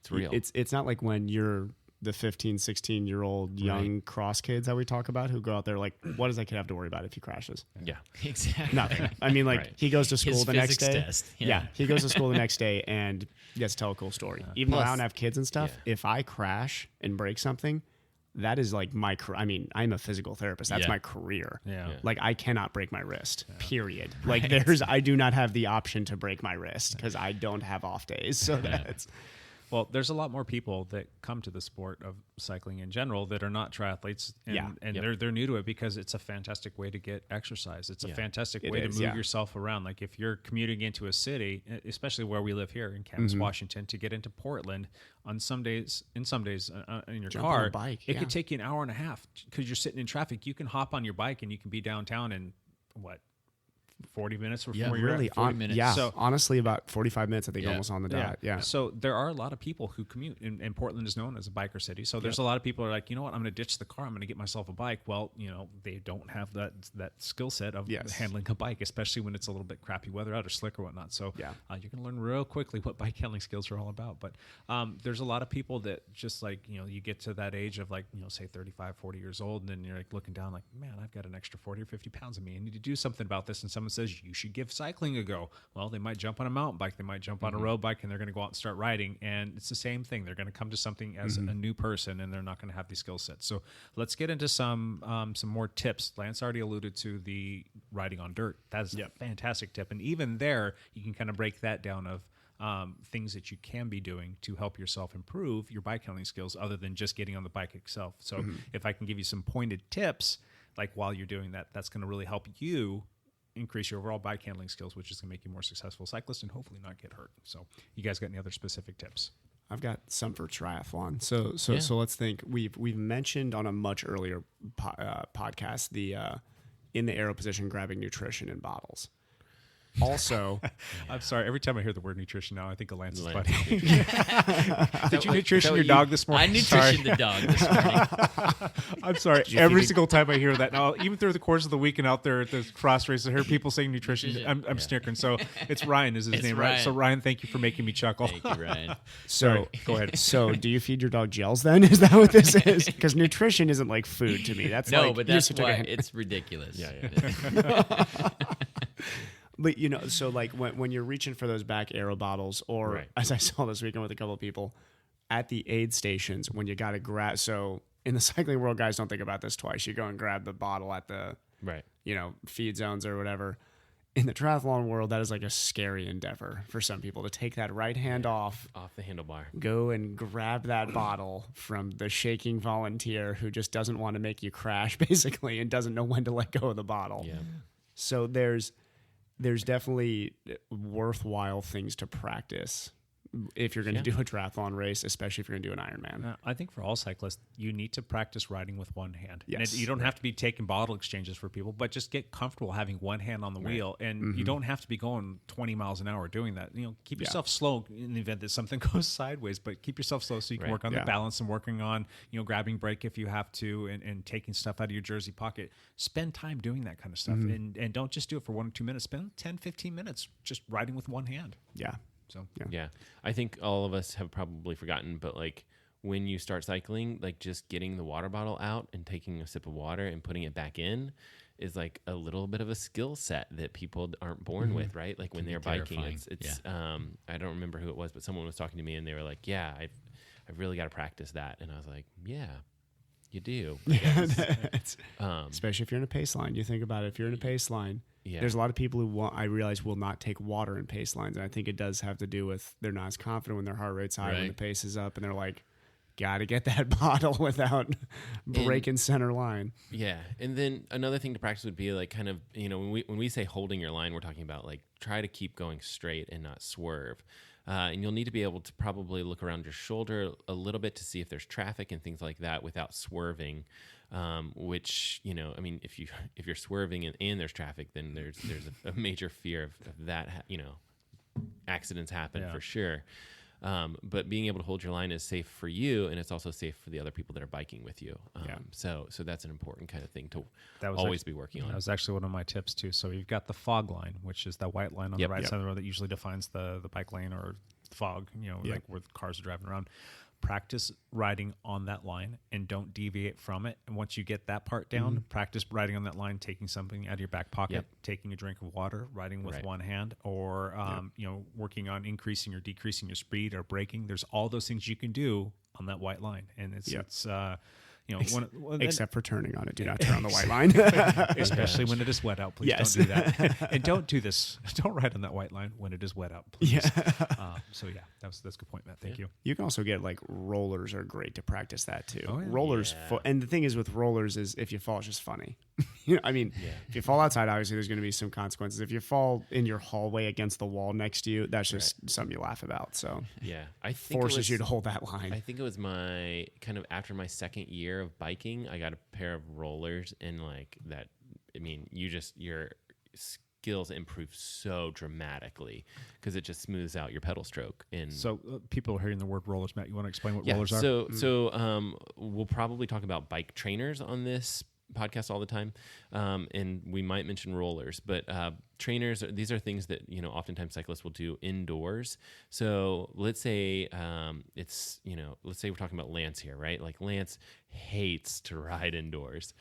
real. It's not like when you're the 15, 16-year-old young cross kids that we talk about who go out there like, what does that kid have to worry about if he crashes? Yeah. Exactly. Nothing. I mean, like, he goes to school His the next physics day. test, Yeah, he goes to school the next day and gets to tell a cool story. Even though I don't have kids and stuff, if I crash and break something, that is like my career. I mean, I'm a physical therapist. That's my career. Yeah. Like, I cannot break my wrist, period. Like, I do not have the option to break my wrist because I don't have off days. So that's... Well, there's a lot more people that come to the sport of cycling in general that are not triathletes, and they're new to it because it's a fantastic way to get exercise. It's a fantastic way to move yourself around. Like if you're commuting into a city, especially where we live here in Kansas, Washington, to get into Portland on some days, in your Jump car, on a bike, it could take you an hour and a half because you're sitting in traffic. You can hop on your bike and you can be downtown in 40 minutes from where you're really, at. 40 minutes. Yeah, So- honestly, about 45 minutes, I think, almost on the dot. Yeah. So there are a lot of people who commute, and Portland is known as a biker city. So there's a lot of people who are like, you know what, I'm going to ditch the car. I'm going to get myself a bike. Well, they don't have that skill set of handling a bike, especially when it's a little bit crappy weather out or slick or whatnot. So you're going to learn real quickly what bike handling skills are all about. But there's a lot of people that just you get to that age of say 35, 40 years old, and then you're looking down like, man, I've got an extra 40 or 50 pounds of me. I need to do something about this. And someone says, you should give cycling a go. Well, they might jump on a mountain bike, they might jump on a road bike, and they're going to go out and start riding. And it's the same thing. They're going to come to something as a new person, and they're not going to have these skill sets. So let's get into some more tips. Lance already alluded to the riding on dirt. That's a fantastic tip. And even there, you can kind of break that down of things that you can be doing to help yourself improve your bike handling skills other than just getting on the bike itself. So if I can give you some pointed tips, like while you're doing that, that's going to really help you increase your overall bike handling skills, which is going to make you a more successful cyclist and hopefully not get hurt. So you guys got any other specific tips? I've got some for triathlon. So let's think. We've mentioned on a much earlier podcast the in the aero position grabbing nutrition in bottles. Also, I'm sorry. Every time I hear the word nutrition now, I think of Lance's Lance. buddy. Did you nutrition your dog this morning? I nutritioned the dog this morning. I'm sorry. Every single time I hear that now, even through the course of the week and out there at the cross races, I hear people saying nutrition. I'm snickering. So it's Ryan is his name, right? Ryan. So Ryan, thank you for making me chuckle. Thank you, Ryan. so Go ahead. So do you feed your dog gels then? Is that what this is? Because nutrition isn't like food to me. That's No, like, but you that's just took a why hint. it's ridiculous. But so like when you're reaching for those back arrow bottles, or as I saw this weekend with a couple of people at the aid stations, when you got to grab. So in the cycling world, guys don't think about this twice. You go and grab the bottle at the feed zones or whatever. in the triathlon world, that is like a scary endeavor for some people to take that right hand off the handlebar. Go and grab that bottle from the shaking volunteer who just doesn't want to make you crash, basically, and doesn't know when to let go of the bottle. Yeah. So there's definitely worthwhile things to practice if you're going to do a triathlon race, especially if you're going to do an Ironman. I think for all cyclists, you need to practice riding with one hand. Yes. And you don't have to be taking bottle exchanges for people, but just get comfortable having one hand on the wheel. And you don't have to be going 20 miles an hour doing that. Keep yourself slow in the event that something goes sideways, but keep yourself slow so you can work on the balance and working on, grabbing brake if you have to and taking stuff out of your jersey pocket. Spend time doing that kind of stuff. And don't just do it for 1 or 2 minutes. Spend 10, 15 minutes just riding with one hand. Yeah. So yeah, I think all of us have probably forgotten, but like when you start cycling, like just getting the water bottle out and taking a sip of water and putting it back in is like a little bit of a skill set that people aren't born with, right? Like when they're biking, it's I don't remember who it was, but someone was talking to me and they were like, "Yeah, I've really got to practice that," and I was like, "Yeah." You do. Especially if you're in a pace line. You think about it. If you're in a pace line, there's a lot of people who I realize will not take water in pace lines. And I think it does have to do with they're not as confident when their heart rate's high, when the pace is up, and they're like, got to get that bottle without breaking center line. Yeah. And then another thing to practice would be like kind of, when we say holding your line, we're talking about like try to keep going straight and not swerve. And you'll need to be able to probably look around your shoulder a little bit to see if there's traffic and things like that without swerving. Which if you're swerving and there's traffic, then there's a major fear of that. Accidents happen for sure. But being able to hold your line is safe for you, and it's also safe for the other people that are biking with you. So that's an important kind of thing to always be working on. That was actually one of my tips too. So you've got the fog line, which is that white line on the right side of the road that usually defines the bike lane or the fog, like where the cars are driving around. Practice riding on that line and don't deviate from it. And once you get that part down, practice riding on that line, taking something out of your back pocket, taking a drink of water, riding with one hand, or working on increasing or decreasing your speed or braking. There's all those things you can do on that white line, and it's except for turning on it. Do not turn on the white line, especially when it is wet out. Please don't do that, and don't do this. Don't ride on that white line when it is wet out. Please. That's a good point, Matt. Thank you. You can also get like rollers are great to practice that too. Oh, yeah. Rollers, and the thing is with rollers is if you fall, it's just funny. If you fall outside, obviously there's going to be some consequences. If you fall in your hallway against the wall next to you, that's just something you laugh about. So I think forces you to hold that line. I think it was my kind of after my second year of biking, I got a pair of rollers, and like that. I mean, your skills improve so dramatically because it just smooths out your pedal stroke. And so people are hearing the word rollers. Matt, you want to explain what rollers are? So we'll probably talk about bike trainers on this podcast all the time, and we might mention rollers, but trainers, these are things that oftentimes cyclists will do indoors. So let's say let's say we're talking about Lance here, right? Like Lance hates to ride indoors.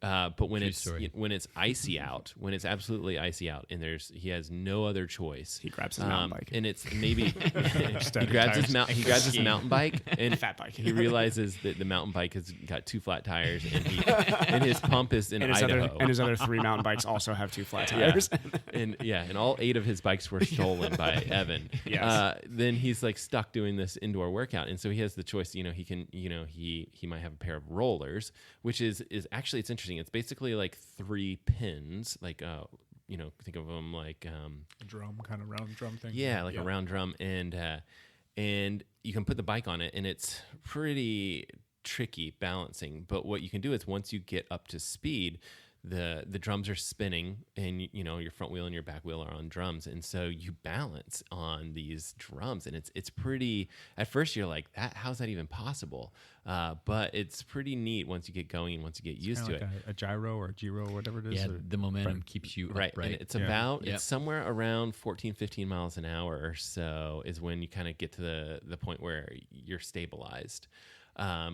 But when it's icy out, when it's absolutely icy out, and he has no other choice, he grabs his mountain bike, and it's maybe he grabs his mountain bike and fat bike. He realizes that the mountain bike has got 2 flat tires, and his pump is in Idaho, and his other 3 mountain bikes also have 2 flat tires. And all 8 of his bikes were stolen by Evan. Yes. Then he's like stuck doing this indoor workout, and so he has the choice. He can he might have a pair of rollers, which is actually it's interesting. It's basically like 3 pins, like think of them like a drum, kind of round drum thing. A round drum, and you can put the bike on it, and it's pretty tricky balancing. But what you can do is once you get up to speed, the drums are spinning, and your front wheel and your back wheel are on drums, and so you balance on these drums, and it's pretty. At first, you're like, how's that even possible? But it's pretty neat once you get going and once you get used to it. A gyro or a gyro, whatever it is. Yeah, the momentum keeps you right. upright. And it's it's somewhere around 14, 15 miles an hour or so is when you kind of get to the point where you're stabilized.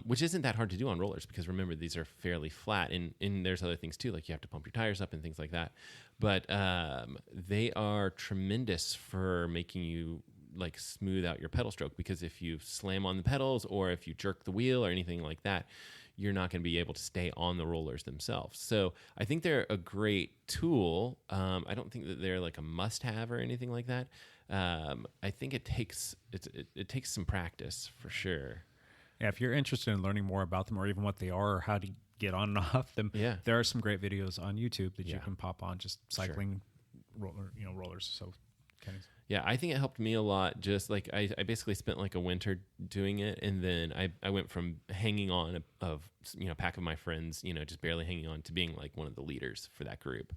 Which isn't that hard to do on rollers because remember, these are fairly flat, and there's other things too, like you have to pump your tires up and things like that. But they are tremendous for making you like smooth out your pedal stroke, because if you slam on the pedals or if you jerk the wheel or anything like that, you're not going to be able to stay on the rollers themselves. So I think they're a great tool. I don't think that they're like a must-have or anything like that. I think it takes some practice for sure. Yeah, if you're interested in learning more about them or even what they are or how to get on and off them, there are some great videos on YouTube that you can pop on, just cycling rollers. So yeah, I think it helped me a lot. Just like I basically spent like a winter doing it, and then I went from hanging on a pack of my friends, just barely hanging on, to being like one of the leaders for that group,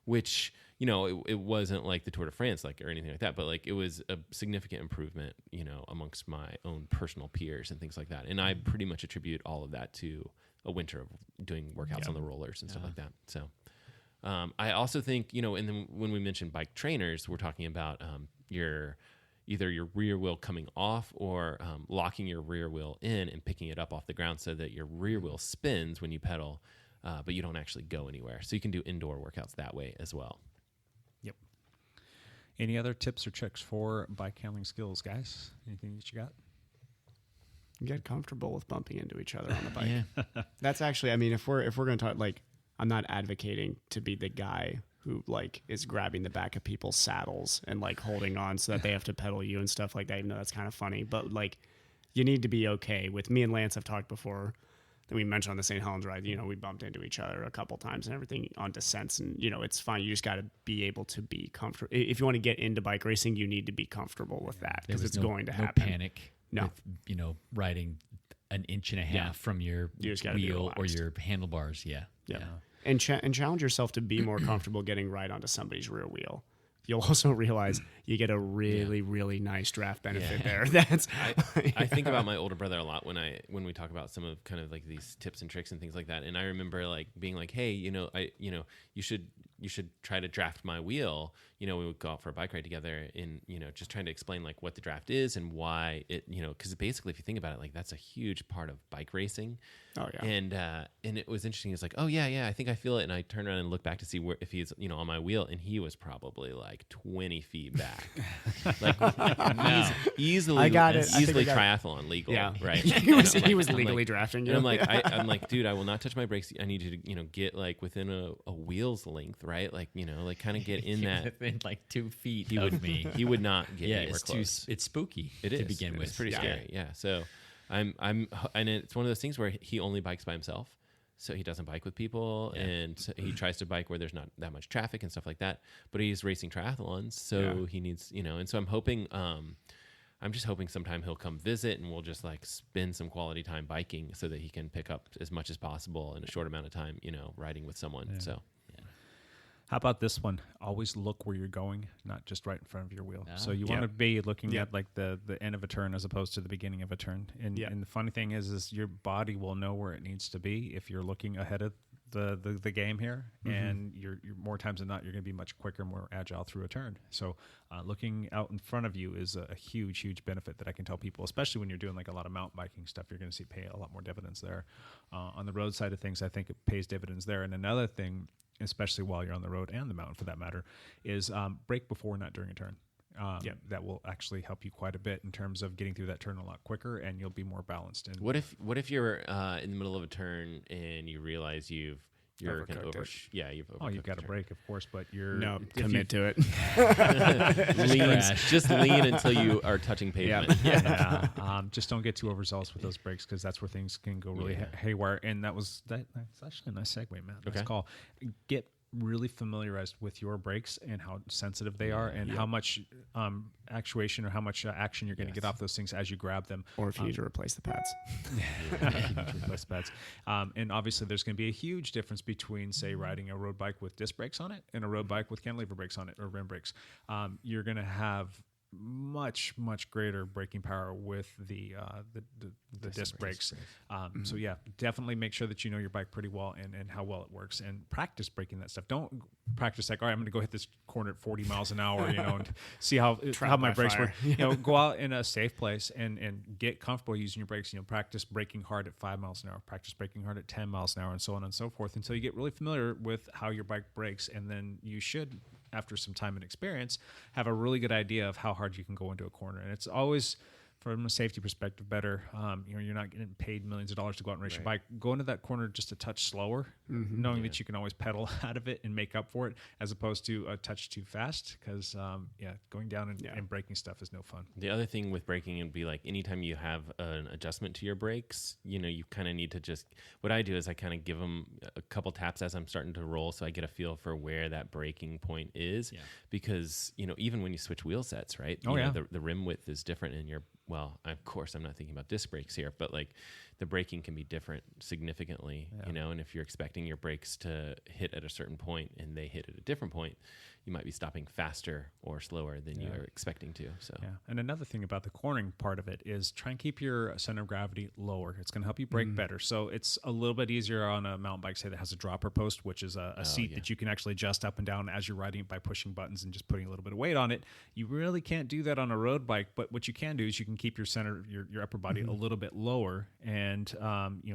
which it wasn't like the Tour de France or anything like that, but like it was a significant improvement, amongst my own personal peers and things like that. And I pretty much attribute all of that to a winter of doing workouts on the rollers and stuff like that. So I also think, and then when we mentioned bike trainers, we're talking about either your rear wheel coming off or locking your rear wheel in and picking it up off the ground so that your rear wheel spins when you pedal, but you don't actually go anywhere. So you can do indoor workouts that way as well. Yep. Any other tips or tricks for bike handling skills, guys? Anything that you got? Get comfortable with bumping into each other on the bike. That's actually, if we're going to talk, I'm not advocating to be the guy who is grabbing the back of people's saddles and holding on so that they have to pedal you and stuff like that, even though that's kind of funny. But you need to be okay with me and Lance. Have talked before that we mentioned on the St. Helens ride, we bumped into each other a couple times and everything on descents, and it's fine. You just got to be able to be comfortable. If you want to get into bike racing, you need to be comfortable with that, because it's going to happen. No panic. No. With, riding an inch and a half from your wheel or your handlebars. Yeah. And challenge yourself to be more comfortable getting right onto somebody's rear wheel. You'll also realize you get a really, really nice draft benefit there. I think about my older brother a lot when we talk about some of kind of these tips and tricks and things like that. And I remember being like, hey, you should try to draft my wheel. We would go out for a bike ride together, and just trying to explain what the draft is and why it, because basically if you think about it, that's a huge part of bike racing. Oh yeah. And it was interesting. It's oh yeah, I think I feel it. And I turned around and looked back to see if he's on my wheel, and he was probably 20 feet back, easily triathlon legal. Yeah. Right. he was legally drafting you. And I'm like, dude, I will not touch my brakes. I need you to get within a wheel's length, right? Kind of get in that. Within 2 feet of me. He would not get anywhere close. It's spooky to begin with. It's pretty scary. Yeah. So and it's one of those things where he only bikes by himself. So he doesn't bike with people, and so he tries to bike where there's not that much traffic and stuff like that. But he's racing triathlons, so he needs, and so I'm just hoping sometime he'll come visit, and we'll just spend some quality time biking so that he can pick up as much as possible in a short amount of time, riding with someone. Yeah. So. How about this one? Always look where you're going, not just right in front of your wheel. So you want to be looking at the end of a turn as opposed to the beginning of a turn. And the funny thing is your body will know where it needs to be if you're looking ahead of the game here. And you're more times than not, you're going to be much quicker, more agile through a turn. So looking out in front of you is a huge, huge benefit that I can tell people, especially when you're doing a lot of mountain biking stuff. You're going to pay a lot more dividends there. On the road side of things, I think it pays dividends there. And another thing, especially while you're on the road and the mountain for that matter, is brake before, not during a turn. That will actually help you quite a bit in terms of getting through that turn a lot quicker, and you'll be more balanced. And what if you're in the middle of a turn and you realize you've got to you've got to brake, of course, but commit to it. Just lean until you are touching pavement. Just don't get too overzealous with those brakes, because that's where things can go really haywire. And that's actually a nice segue, Matt. Nice call. Get really familiarized with your brakes and how sensitive they are, and how much actuation or how much action you're going to get off those things as you grab them. Or if you need to replace the pads. Replace pads. And obviously there's going to be a huge difference between, say, riding a road bike with disc brakes on it and a road bike with cantilever brakes on it, or rim brakes. You're going to have much greater braking power with the disc brakes. So definitely make sure that you know your bike pretty well and how well it works, and practice braking that stuff. Don't practice all right, I'm going to go hit this corner at 40 miles an hour, and see how my brakes work. Go out in a safe place and get comfortable using your brakes. Practice braking hard at 5 miles an hour, practice braking hard at 10 miles an hour, and so on and so forth, until you get really familiar with how your bike brakes, and then you should, after some time and experience, have a really good idea of how hard you can go into a corner. And it's always, from a safety perspective, better. You're not getting paid millions of dollars to go out and race your bike. Go into that corner just a touch slower, knowing that you can always pedal out of it and make up for it, as opposed to a touch too fast. Because going down and braking stuff is no fun. The other thing with braking would be like anytime you have an adjustment to your brakes, you kind of need to just. What I do is I kind of give them a couple taps as I'm starting to roll, so I get a feel for where that braking point is. Yeah. Because even when you switch wheel sets, right? The rim width is different in your. Well, of course, I'm not thinking about disc brakes here, but like the braking can be different significantly, and if you're expecting your brakes to hit at a certain point and they hit at a different point, you might be stopping faster or slower than you are expecting to. So, and another thing about the cornering part of it is try and keep your center of gravity lower. It's going to help you brake better. So it's a little bit easier on a mountain bike, say that has a dropper post, which is a seat that you can actually adjust up and down as you're riding it by pushing buttons and just putting a little bit of weight on it. You really can't do that on a road bike, but what you can do is you can keep your center, your upper body a little bit lower, and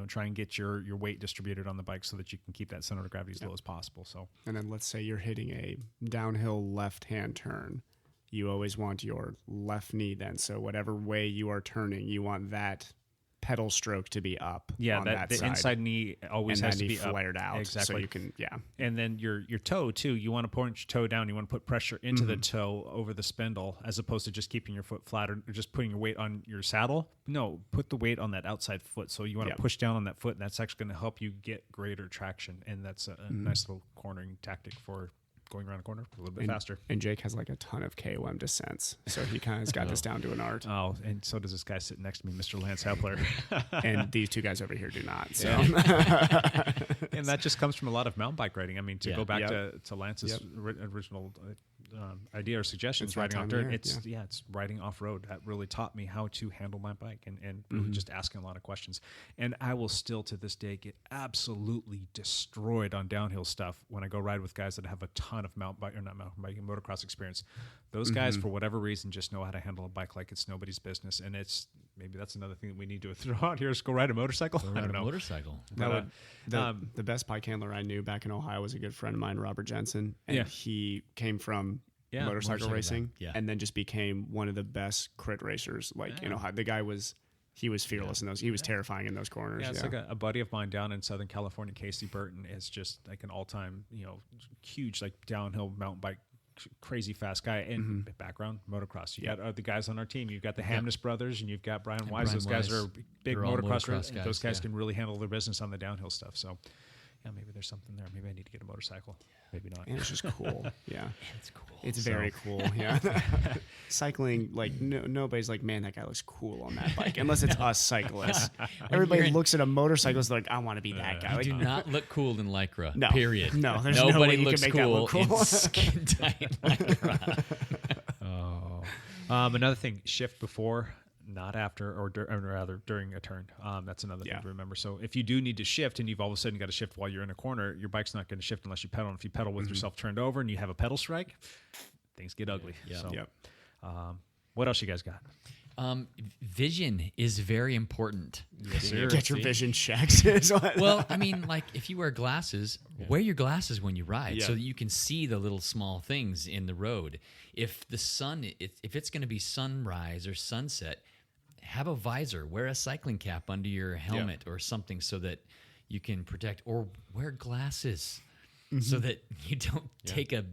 try and get your weight distributed on the bike so that you can keep that center of gravity as low as possible. So, and then let's say you're hitting a downhill left-hand turn. You always want your left knee then. So whatever way you are turning, you want that pedal stroke to be up. Yeah, on that the side. Inside knee always has to be flared out. Exactly. So you can, And then your toe too. You want to point your toe down. You want to put pressure into the toe over the spindle, as opposed to just keeping your foot flat or just putting your weight on your saddle. No, put the weight on that outside foot. So you want to push down on that foot, and that's actually going to help you get greater traction. And that's a nice little cornering tactic for going around a corner a little bit faster. And Jake has like a ton of KOM descents, so he kind of has got this down to an art. Oh, and so does this guy sitting next to me, Mr. Lance Hepler. And these two guys over here do not. So, and that just comes from a lot of mountain bike riding. I mean, to go back to Lance's original idea or suggestion, it's riding off dirt. It's riding off road. That really taught me how to handle my bike and really just asking a lot of questions. And I will still to this day get absolutely destroyed on downhill stuff when I go ride with guys that have a ton of motocross experience. Those guys, for whatever reason, just know how to handle a bike like it's nobody's business. And it's maybe that's another thing that we need to throw out here is go ride a motorcycle. I don't know. Motorcycle. The best bike handler I knew back in Ohio was a good friend of mine, Robert Jensen, and he came from motorcycle racing, and then just became one of the best crit racers. Like in Ohio, the guy was. He was fearless in those. He was terrifying in those corners. Yeah, it's like a buddy of mine down in Southern California, Casey Burton, is just like an all-time, huge like downhill mountain bike, crazy fast guy. And background motocross. You got the guys on our team. You've got the Hamness brothers, and you've got Brian Wise. Those guys are big motocrossers. And those guys can really handle their business on the downhill stuff. So, maybe there's something there. Maybe I need to get a motorcycle. Maybe not. And it's just cool. Yeah. It's cool. It's very cool. Yeah. Cycling, like, nobody's like, man, that guy looks cool on that bike. Unless it's us cyclists. Everybody looks at a motorcycle like, I want to be that guy. Like, do not look cool in Lycra. No. Period. No, there's nobody no way you looks can make that look cool. in skin tight Lycra. Another thing, shift before, not after, or rather during a turn. That's another thing to remember. So if you do need to shift and you've all of a sudden got to shift while you're in a corner, your bike's not going to shift unless you pedal. And if you pedal with yourself turned over and you have a pedal strike, things get ugly. Yeah. So, what else you guys got? Vision is very important. Yes, sir. Get your vision checked. Well, I mean, like if you wear glasses, wear your glasses when you ride so that you can see the little small things in the road. If the sun, if it's going to be sunrise or sunset, have a visor, wear a cycling cap under your helmet or something so that you can protect, or wear glasses so that you don't take a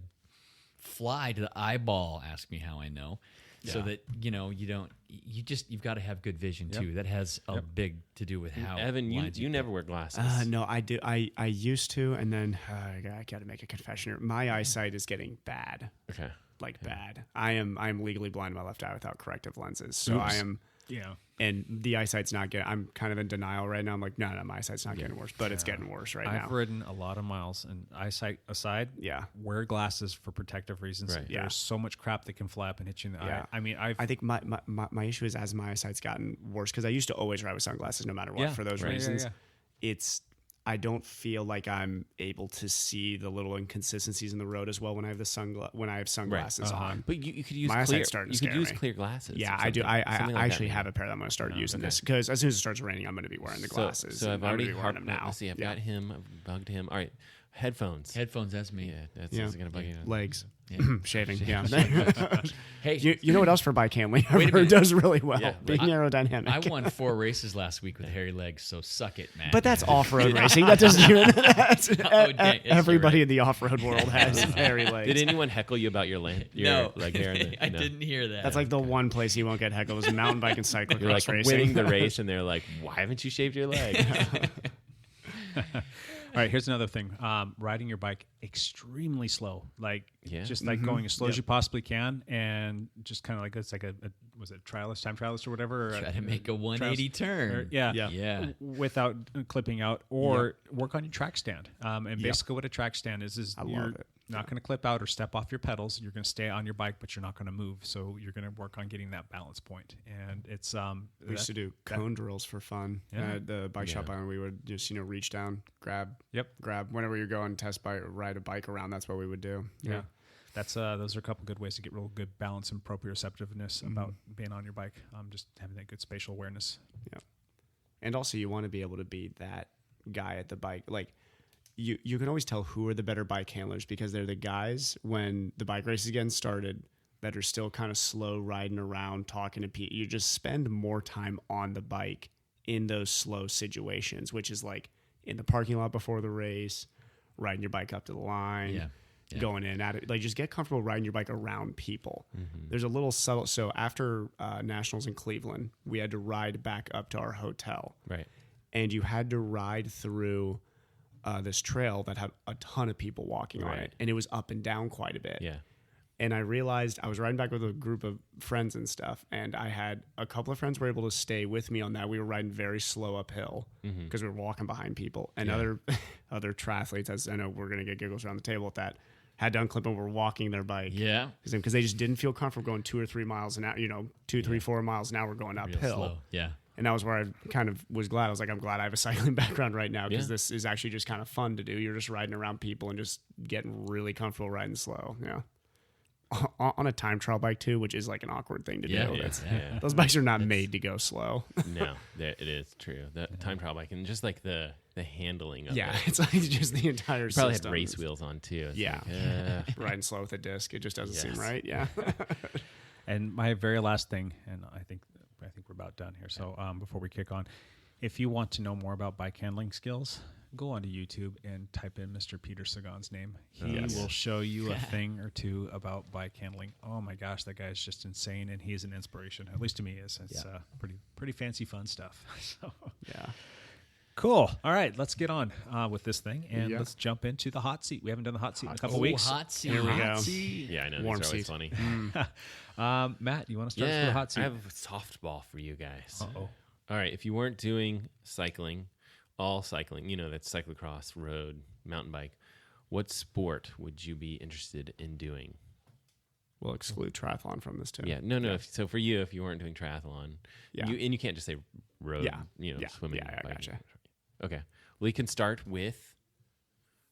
fly to the eyeball. Ask me how I know. So that, you've got to have good vision too. That has a big to do with how. Evan, you never wear glasses. No, I do. I used to, and then I got to make a confession here. My eyesight is getting bad. Okay. Bad. I am legally blind in my left eye without corrective lenses. So Oops. I am. Yeah. And the eyesight's not getting. I'm kind of in denial right now. I'm like, no, my eyesight's not getting worse, but it's getting worse now. I've ridden a lot of miles, and eyesight aside, wear glasses for protective reasons. Right. There's so much crap that can fly up and hit you in the eye. I mean, I think my issue is as my eyesight's gotten worse, because I used to always ride with sunglasses no matter what for those reasons. It's I don't feel like I'm able to see the little inconsistencies in the road as well when I have sunglasses on. But you could use my clear. eyesight's starting to You could scare use me. clear glasses. Yeah, I do. I actually have a pair that I'm going to start using this, because as soon as it starts raining, I'm going to be wearing the glasses. So I've already wearing them now. Let's see, I've got him. I've bugged him. All right. Headphones. Headphones, that's me. Yeah, that's Yeah. gonna bug you. Legs. Yeah. Shaving. Yeah. Hey, you know what else for bike handling Wait a ever minute. does really well? Yeah, Being aerodynamic. I won 4 races last week with hairy legs, so suck it, man. But that's off-road racing. That doesn't even. Oh, dang, yes, Everybody you're right. in the off-road world has hairy legs. Did anyone heckle you about your leg hair? I didn't hear that. That's like the one place you won't get heckled is mountain bike and cyclocross You're like racing. winning the race, and they're like, "Why haven't you shaved your leg?" All right, here's another thing. Riding your bike extremely slow, like Yeah. just like going as slow as you possibly can, and just kind of like it's like a was it trialist, time trialist or whatever. Or try to make a 180 or- turn. yeah, Yeah. without clipping out, or work on your track stand. And basically, what a track stand is I you're love it. not going to clip out or step off your pedals. You're going to stay on your bike, but you're not going to move. So you're going to work on getting that balance point. And it's We used to do cone drills for fun. Yeah. At the bike shop, and we would just reach down, grab whenever you're going test bike, ride a bike around. That's what we would do. Yeah. That's those are a couple good ways to get real good balance and proprioceptiveness about being on your bike. Just having that good spatial awareness. Yeah. And also, you want to be able to be that guy at the bike. Like, you can always tell who are the better bike handlers because they're the guys when the bike race is getting started that are still kind of slow riding around, talking to people. You just spend more time on the bike in those slow situations, which is like in the parking lot before the race, riding your bike up to the line. Yeah. Going in at it, like just get comfortable riding your bike around people. There's a little subtle. So after nationals in Cleveland, we had to ride back up to our hotel, Right. and you had to ride through this trail that had a ton of people walking on Right. it, and it was up and down quite a bit. Yeah. And I realized I was riding back with a group of friends and stuff, and I had a couple of friends were able to stay with me on that. We were riding very slow uphill because we were walking behind people, and other triathletes, as I know we're gonna get giggles around the table at that, had to unclip and were walking their bike. Yeah. Because they just didn't feel comfortable going 2 or 3 miles an hour, 2, 3, 4 miles an hour going Real uphill. slow. Yeah. And that was where I kind of was glad. I was like, I'm glad I have a cycling background right now because Yeah. this is actually just kind of fun to do. You're just riding around people and just getting really comfortable riding slow. Yeah. On a time trial bike too, which is like an awkward thing to do. Yeah. Those bikes are not made to go slow. No, it is true. The time trial bike and just like the handling of Yeah, it. it's like just the entire Probably system. had race wheels on too. It's Yeah. like, Riding slow with a disc, it just doesn't seem Yes. right. Yeah. And my very last thing, and I think we're about done here. So before we kick on, if you want to know more about bike handling skills, go onto YouTube and type in Mr. Peter Sagan's name. He will show you a thing or two about bike handling. Oh my gosh, that guy is just insane, and he's an inspiration. At least to me, it's pretty fancy, fun stuff. So Yeah. cool. All right, let's get on with this thing, and Yeah. let's jump into the hot seat. We haven't done the hot seat in a couple Oh, weeks. hot seat. Here we Hot go. seat. yeah, I know. Warm These are always seat. funny. Matt, you want to start with Yeah, the hot seat? I have a softball for you guys. Uh-oh. All right, if you weren't doing cycling, all cycling, that's cyclocross, road, mountain bike, what sport would you be interested in doing? We'll exclude triathlon from this too. Yeah, no. So for you, if you weren't doing triathlon, Yeah. and you can't just say road, Yeah. Yeah. swimming. Yeah, I biking. gotcha. Okay, we can start with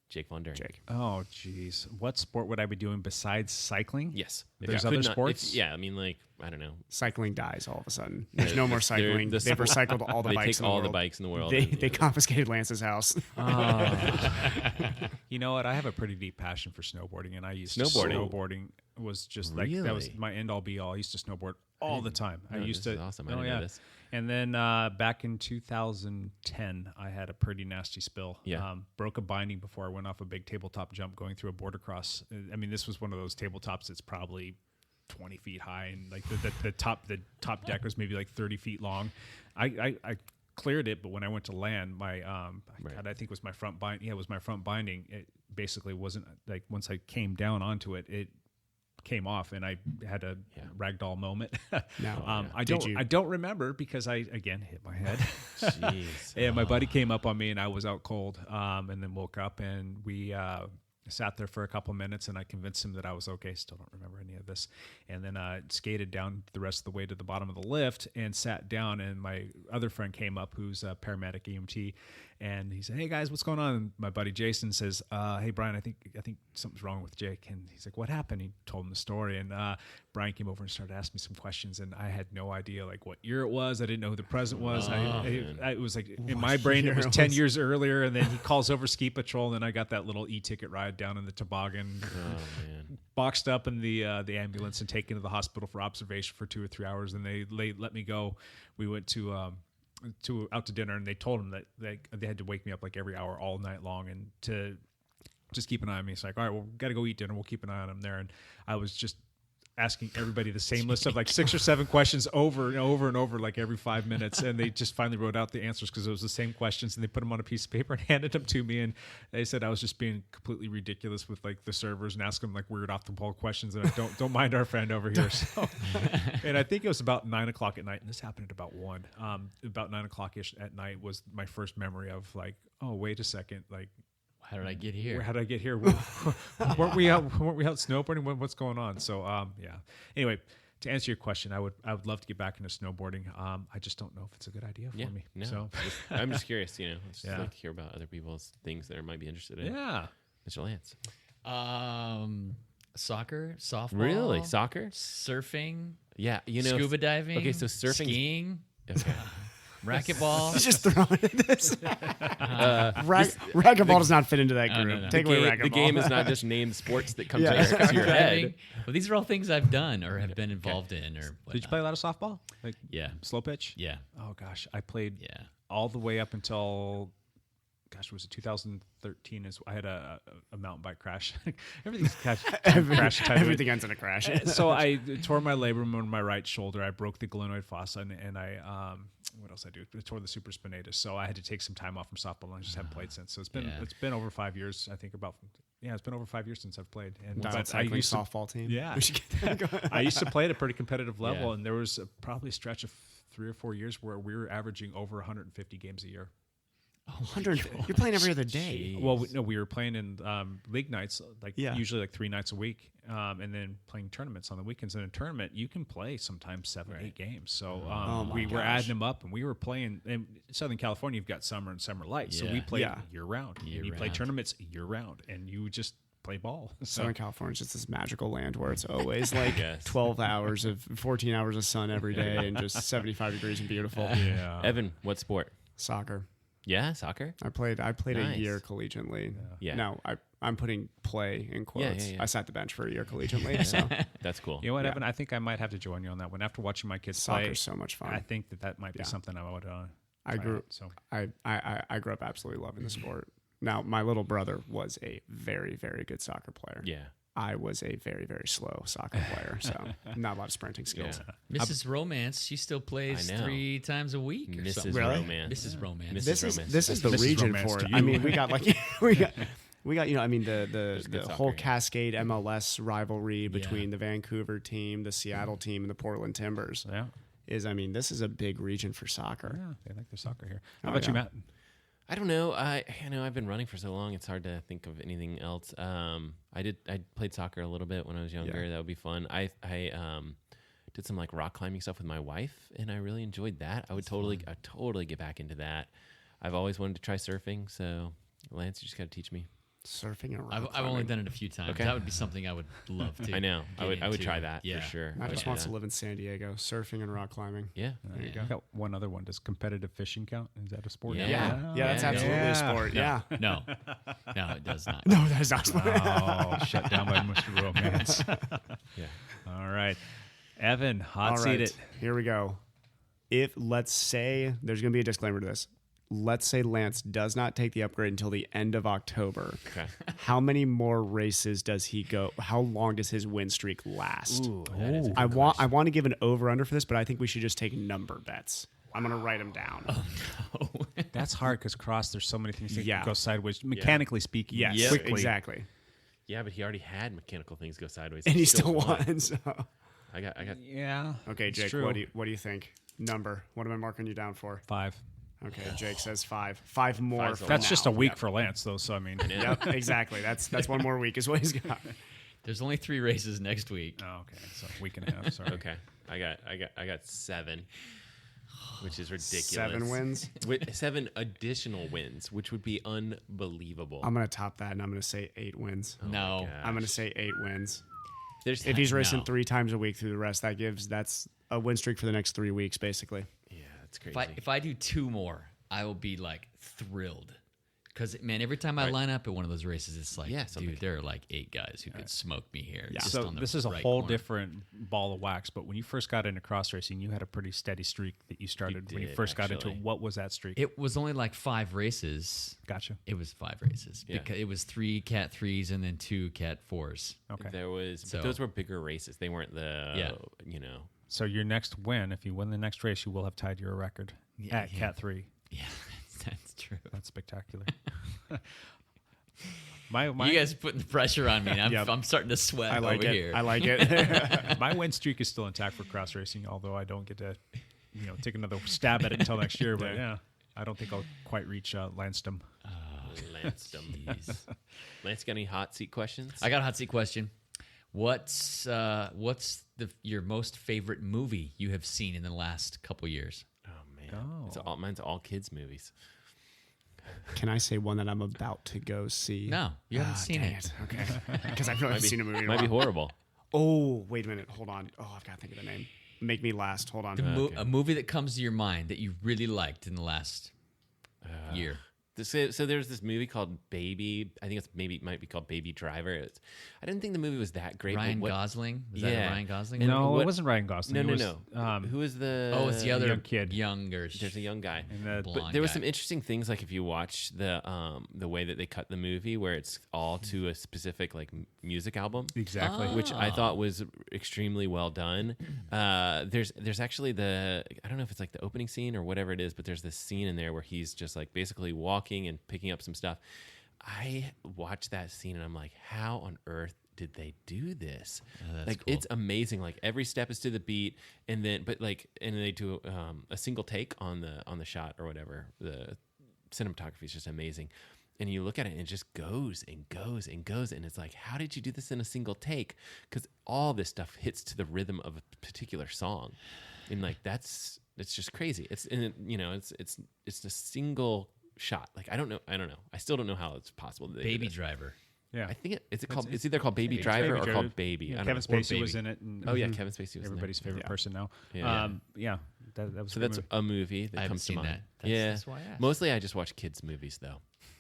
Jake Von Duren. Jake. Oh, geez. What sport would I be doing besides cycling? Yes. There's You other could not- sports? yeah, I mean, like, I don't know. Cycling dies all of a sudden. There's no more cycling. the They've recycled all the They bikes take in the all world. the bikes in the world. They confiscated Lance's house. You know what? I have a pretty deep passion for snowboarding, and I used Snowboarding? snowboarding was just like that was Really? my end all be all. I used to snowboard all the time. I No, used this to. is awesome. I didn't know this. And then back in 2010, I had a pretty nasty spill. Yeah. Broke a binding before I went off a big tabletop jump going through a border cross. I mean, this was one of those tabletops that's probably 20 feet high, and like the top deck was maybe like 30 feet long. I cleared it, but when I went to land, my God, I think it was my front bind. Yeah, it was my front binding. It basically wasn't like once I came down onto it, it came off, and I had a ragdoll moment. No. I don't remember because I again hit my head. Jeez. And my buddy came up on me, and I was out cold, and then woke up, and we sat there for a couple minutes, and I convinced him that I was okay. Still don't remember any of this. And then skated down the rest of the way to the bottom of the lift and sat down, and my other friend came up who's a paramedic EMT, And he said, "Hey guys, what's going on?" And my buddy Jason says, "Hey Brian, I think something's wrong with Jake." And he's like, "What happened?" He told him the story, and Brian came over and started asking me some questions, and I had no idea like what year it was. I didn't know who the president was. I was like, in my brain, it was 10 years earlier. And then he calls over ski patrol, and then I got that little e-ticket ride down in the toboggan, boxed up in the ambulance and taken to the hospital for observation for 2 or 3 hours. And they let me go. We went out to dinner, and they told him that they had to wake me up like every hour all night long and to just keep an eye on me. It's like, all right, well, we got to go eat dinner. We'll keep an eye on him there. And I was just asking everybody the same list of like 6 or 7 questions over and over and over, like every 5 minutes. And they just finally wrote out the answers because it was the same questions, and they put them on a piece of paper and handed them to me. And they said I was just being completely ridiculous with like the servers and asking them like weird off the wall questions. And I don't mind our friend over here. So, and I think it was about 9 o'clock at night, and this happened at about 1. About 9 o'clock ish at night was my first memory of like, oh, wait a second, like, How did I get here? how did I get here? weren't we out snowboarding? What's going on? So yeah. Anyway, to answer your question, I would love to get back into snowboarding. I just don't know if it's a good idea for me. No. So I'm just curious. I just Yeah. like to hear about other people's things that I might be interested in. yeah. Mr. Lance. Soccer, softball. Really? Soccer? Surfing. Yeah. Scuba diving. Okay, so surfing. Skiing. Okay. Racquetball. He's just throwing at this. Racquetball does not fit into that group. no. Take away racquetball. The game is not just named sports that come Yeah. to your Driving. head. Well, these are all things I've done or have been involved in. Or Did you play a lot of softball? Like Yeah. slow pitch? Yeah. Oh gosh, I played Yeah. all the way up until, was it 2013? I had a mountain bike crash. Everything's crash. Everything ends in a crash. So I tore my labrum on my right shoulder. I broke the glenoid fossa, and I what else I do? I tore the supraspinatus. So I had to take some time off from softball, and I just haven't played since. So it's been over 5 years. I think it's been over 5 years since I've played. And Dialed I cycling used to, softball team. yeah, We should get that going. I used to play at a pretty competitive level, Yeah. and there was probably a stretch of 3 or 4 years where we were averaging over 150 games a year. 100. You're playing every other day. Well, we were playing in league nights, Yeah. usually like 3 nights a week, and then playing tournaments on the weekends. In a tournament, you can play sometimes 7, 8 games. So my we were gosh. adding them up, and we were playing. In Southern California, you've got summer and summer light, so we Yeah. played Yeah. year round. And you play Year-round. tournaments year round, and you just play ball. So Southern California is just this magical land where it's always like Yes. 12 hours of 14 hours of sun every day and just 75 degrees and beautiful. yeah, Evan, what sport? Soccer. Yeah, soccer. I played Nice. a year collegiately. Yeah. No, I'm putting play in quotes. yeah. I sat the bench for a year collegiately. So That's cool. you know what, Yeah. Evan? I think I might have to join you on that one. After watching my kids play, soccer's so much fun. I think that might be Yeah. something I would. I try grew out, so. I grew up absolutely loving the sport. Now, my little brother was a very, very good soccer player. Yeah. I was a very, very slow soccer player, so not a lot of sprinting skills. Yeah. Mrs. Romance, she still plays I know. 3 times a week. Or Mrs. something. Really? Romance. Mrs. Romance. Mrs. This Romance. is the Mrs. region Romance for to it. you. I mean, we got like we got I mean the good whole soccer, yeah. Cascade MLS rivalry between the Vancouver team, the Seattle team, and the Portland Timbers. Yeah. This is a big region for soccer. Yeah, they like their soccer here. How Oh, about you, yeah. Matt? I don't know. I've been running for so long. It's hard to think of anything else. I played soccer a little bit when I was younger. Yeah. That would be fun. I did some like rock climbing stuff with my wife, and I really enjoyed that. I'd totally get back into that. I've always wanted to try surfing. So Lance, you just got to teach me. Surfing and rock I've only climbing. done it a few times. Okay. That would be something I would love to. I know. I get would into. try that Yeah. for sure. I just would wants do to that. live in San Diego, surfing and rock climbing. Yeah. There you I go. got one other one. Does competitive fishing count? Is that a sport? Yeah. Yeah, that's absolutely a sport. Yeah. No, it does not. No, that is not sport. Oh, shut down by Mr. Romance. Yeah. All right. Evan, hot All seat right, it. here we go. If let's say there's going to be a disclaimer to this. Let's say Lance does not take the upgrade until the end of October. Okay. How many more races does he go? How long does his win streak last? Ooh, that is a I good want question. to give an over under for this, but I think we should just take number bets. I'm going to write them down. That's hard because cross, there's so many things that Yeah. can go sideways, mechanically speaking. Yes, quickly. exactly. Yeah, but he already had mechanical things go sideways, And he still won. won. So. I got. Yeah. Okay, it's Jake, true. what do you think? Number. What am I marking you down for? 5. Okay, Jake says 5. 5 more. Five's a from That's now. just a week Yep. for Lance, though. So I mean, Yep, exactly. That's one more week is what he's got. There's only 3 races next week. oh, okay, so a week and a half. Sorry. Okay. I got 7. which is ridiculous. 7 wins. With 7 additional wins, which would be unbelievable. I'm gonna top that, and I'm gonna say 8 wins. No. I'm gonna say 8 wins. There's If he's racing No. 3 times a week through the rest, that's a win streak for the next 3 weeks, basically. yeah, that's crazy. If I do 2 more, I will be like thrilled. Because, man, every time I line up at one of those races, it's like, dude, there are like 8 guys who could smoke me here. Yeah. just So on the this is a right whole corner. different ball of wax. But when you first got into cross racing, you had a pretty steady streak that you started when you did, first got into actually. it. What was that streak? It was only like 5 races. Gotcha. It was 5 races. Yeah. Because it was 3 Cat 3s and then 2 Cat 4s. Okay. There was, So- but those were bigger races. They weren't the, So your next win, if you win the next race, you will have tied your record at yeah. Cat 3. Yeah, that's true. That's spectacular. my You guys are putting the pressure on me. And Yep. I'm starting to sweat I like over it. here. I like it. my win streak is still intact for cross racing, although I don't get to, take another stab at it until next year. But yeah, I don't think I'll quite reach Lansdom. Lance. Lance, got any hot seat questions? I got a hot seat question. What's your most favorite movie you have seen in the last couple years? Oh man, mine's all kids movies. Can I say one that I'm about to go see? No, you haven't seen Dang it. Okay. Because I've not seen a movie in a Might be while. horrible. Oh, wait a minute. Hold on. Oh, I've got to think of the name. Make me last. Hold on. A movie that comes to your mind that you really liked in the last year. So there's this movie called Baby. I think it might be called Baby Driver. I didn't think the movie was that great. Ryan but Gosling? Was that a Yeah. Ryan Gosling? And movie? No, what- it wasn't Ryan Gosling. No, It no, was, no. Who is the? Oh, it's the other young kid. younger. There's a young guy. And the- blonde But there was guy. some interesting things, like if you watch the way that they cut the movie, where it's all to a specific like music album, Exactly. which I thought was extremely well done. There's actually I don't know if it's like the opening scene or whatever it is, but there's this scene in there where he's just like basically walking and picking up some stuff. I watched that scene and I'm like, how on earth did they do this? that's Like cool. it's amazing. Like every step is to the beat, and then they do a single take on the shot or whatever. The cinematography is just amazing. And you look at it and it just goes and goes and goes. And it's like, how did you do this in a single take? Because all this stuff hits to the rhythm of a particular song. And like, it's just crazy. It's a single shot. Like, I don't know. I still don't know how it's possible. That they did Baby it. Driver. Yeah. I think it's either called Baby Driver or called Baby. Yeah, I Kevin don't know. Or Spacey was Baby. in it. And Oh yeah, Kevin Spacey was in there. everybody's favorite person now. Yeah. That was So a good that's movie. a movie that I haven't comes to seen mind. that. That's why I asked. Mostly I just watch kids' movies though.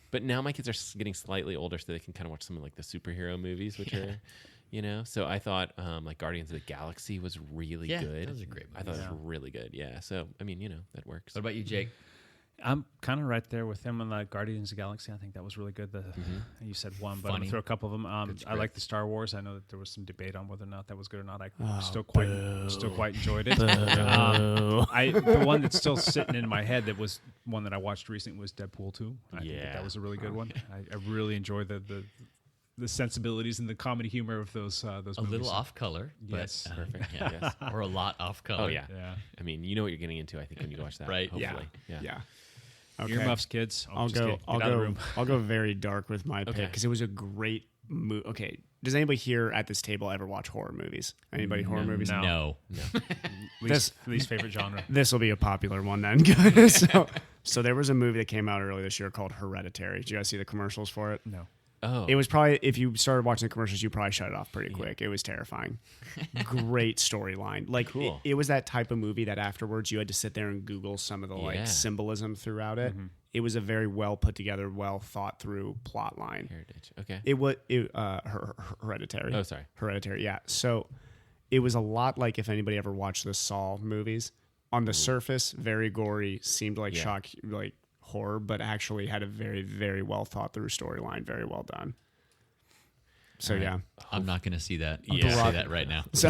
But now my kids are getting slightly older, so they can kind of watch some of like the superhero movies, which are, So I thought like Guardians of the Galaxy was really Yeah, good. those are great I thought it movies. was really good. Yeah. So I mean, that works. What about you, Jake? I'm kind of right there with him on the Guardians of the Galaxy. I think that was really good. You said one, but I'm Funny. gonna throw a couple of them. I script. like the Star Wars. I know that there was some debate on whether or not that was good or not. I still quite enjoyed it. The one that's still sitting in my head that was one that I watched recently was Deadpool 2. I think that was a really good one. I really enjoyed the sensibilities and the comedy humor of those A movies. little off color. But, Yes. Perfect. yeah. Yes. Or a lot off color. Oh yeah. Yeah. I mean, you know what you're getting into. I think when you watch that. Right. Hopefully. Yeah. Okay. Earmuffs, kids. I'll just go. get I'll out of the go. room. I'll go very dark with my pick Okay. because it was a great movie. Okay. Does anybody here at this table ever watch horror movies? Anybody horror movies? No. No. Least favorite genre. This will be a popular one then, guys. So there was a movie that came out earlier this year called Hereditary. Did you guys see the commercials for it? No. Oh. It was probably, if you started watching the commercials, you probably shut it off pretty quick. It was terrifying. Great storyline. Like Cool. it was that type of movie that afterwards you had to sit there and Google some of the Yeah. like symbolism throughout it. It was a very well put together, well thought through plot line. Heritage. Okay. It was Hereditary. Oh, sorry. Hereditary. Yeah. So it was a lot like if anybody ever watched the Saw movies. On the surface, very gory, seemed like Yeah. shock, like horror, but actually had a very, very well thought through storyline. Very well done. So yeah. I'm not going to see that. Yeah. Say that right now. So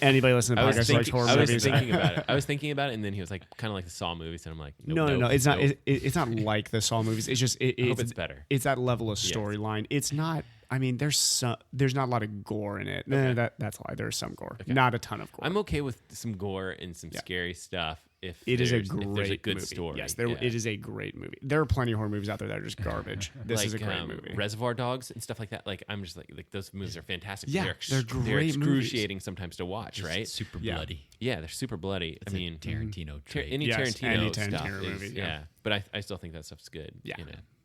anybody listening to I was podcasts who likes horror I was movies? thinking about it. I was thinking about it, and then he was like, kind of like the Saw movies, and I'm like, nope, No. It's not. nope. It's not like the Saw movies. It's just. I hope it's better. It's that level of storyline. It's not I mean, there's not a lot of gore in it. That's why there's some gore, not a ton of gore. I'm okay with some gore and some scary stuff if It is a if there's a great good movie. story. Yes, it is a great movie. There are plenty of horror movies out there that are just garbage. This is a great movie. Reservoir Dogs and stuff like that. Like I'm just like those movies are fantastic. Yeah, they're they're great excruciating sometimes to watch, right? Super bloody. Yeah, they're super bloody. It's I mean, Tarantino trait. any Yes, Tarantino any stuff Tarantino is, movie, yeah. but I still think that stuff's good. Yeah.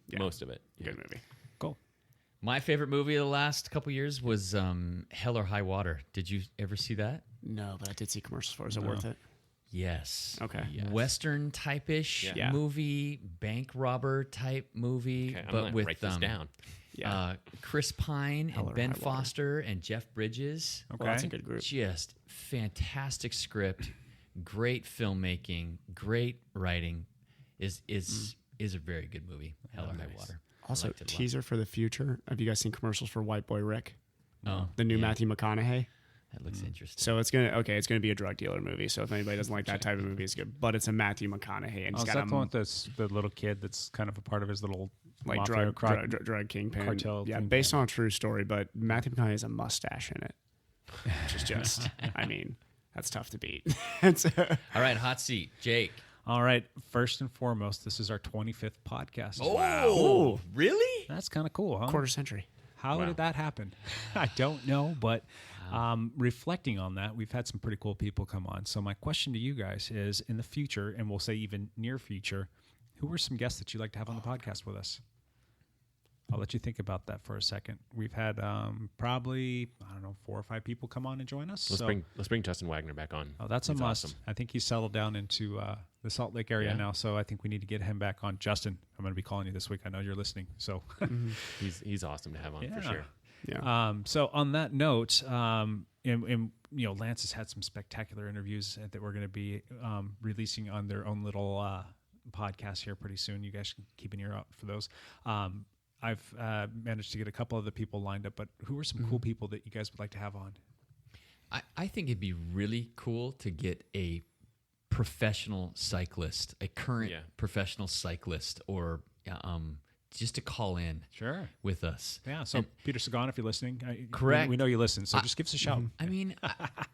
Yeah. Most of it. Good movie. Cool. My favorite movie of the last couple years was Hell or High Water. Did you ever see that? No, but I did see commercials for it. Is it worth it? Yes. Okay. Yes. Western type-ish Yeah. movie, bank robber type movie, Okay, I'm but gonna with write this down. Yeah. Chris Pine Hell or and Ben High Water. Foster and Jeff Bridges. Well, that's a good group. Just fantastic script, great filmmaking, great writing. Is a very good movie. Hell or High Water. I Also, liked it a lot. teaser for the future. Have you guys seen commercials for White Boy Rick? Oh, The new yeah, Matthew McConaughey. That looks interesting. So it's gonna be a drug dealer movie. So if anybody doesn't like that type of movie, it's good. But it's a Matthew McConaughey, and Oh, he's is got that the one with the little kid that's kind of a part of his little like mafia drug kingpin. cartel Yeah, thing, based on a true story. But Matthew McConaughey has a mustache in it, which is just, I mean, that's tough to beat. All right, hot seat, Jake. All right. First and foremost, this is our 25th podcast. Oh, really? That's kind of cool, huh? Quarter century. How did that happen? I don't know, but reflecting on that, we've had some pretty cool people come on. So my question to you guys is, in the future, and we'll say even near future, who are some guests that you'd like to have on the podcast with us? I'll let you think about that for a second. We've had probably, 4 or 5 people come on and join us. Let's bring Justin Wagner back on. Oh, that's a He's must. awesome. I think he's settled down into the Salt Lake area Yeah. now, so I think we need to get him back on. Justin, I'm going to be calling you this week. I know you're listening. So, He's awesome to have on for Yeah. sure. Yeah. so on that note, Lance has had some spectacular interviews that we're going to be releasing on their own little podcast here pretty soon. You guys can keep an ear out for those. I've managed to get a couple of the people lined up, but who are some cool people that you guys would like to have on? I think it'd be really cool to get a professional cyclist, a current professional cyclist, or just to call in with us. Yeah, so Peter Sagan, if you're listening, Correct. We know you listen, so just give us a shout. I mean,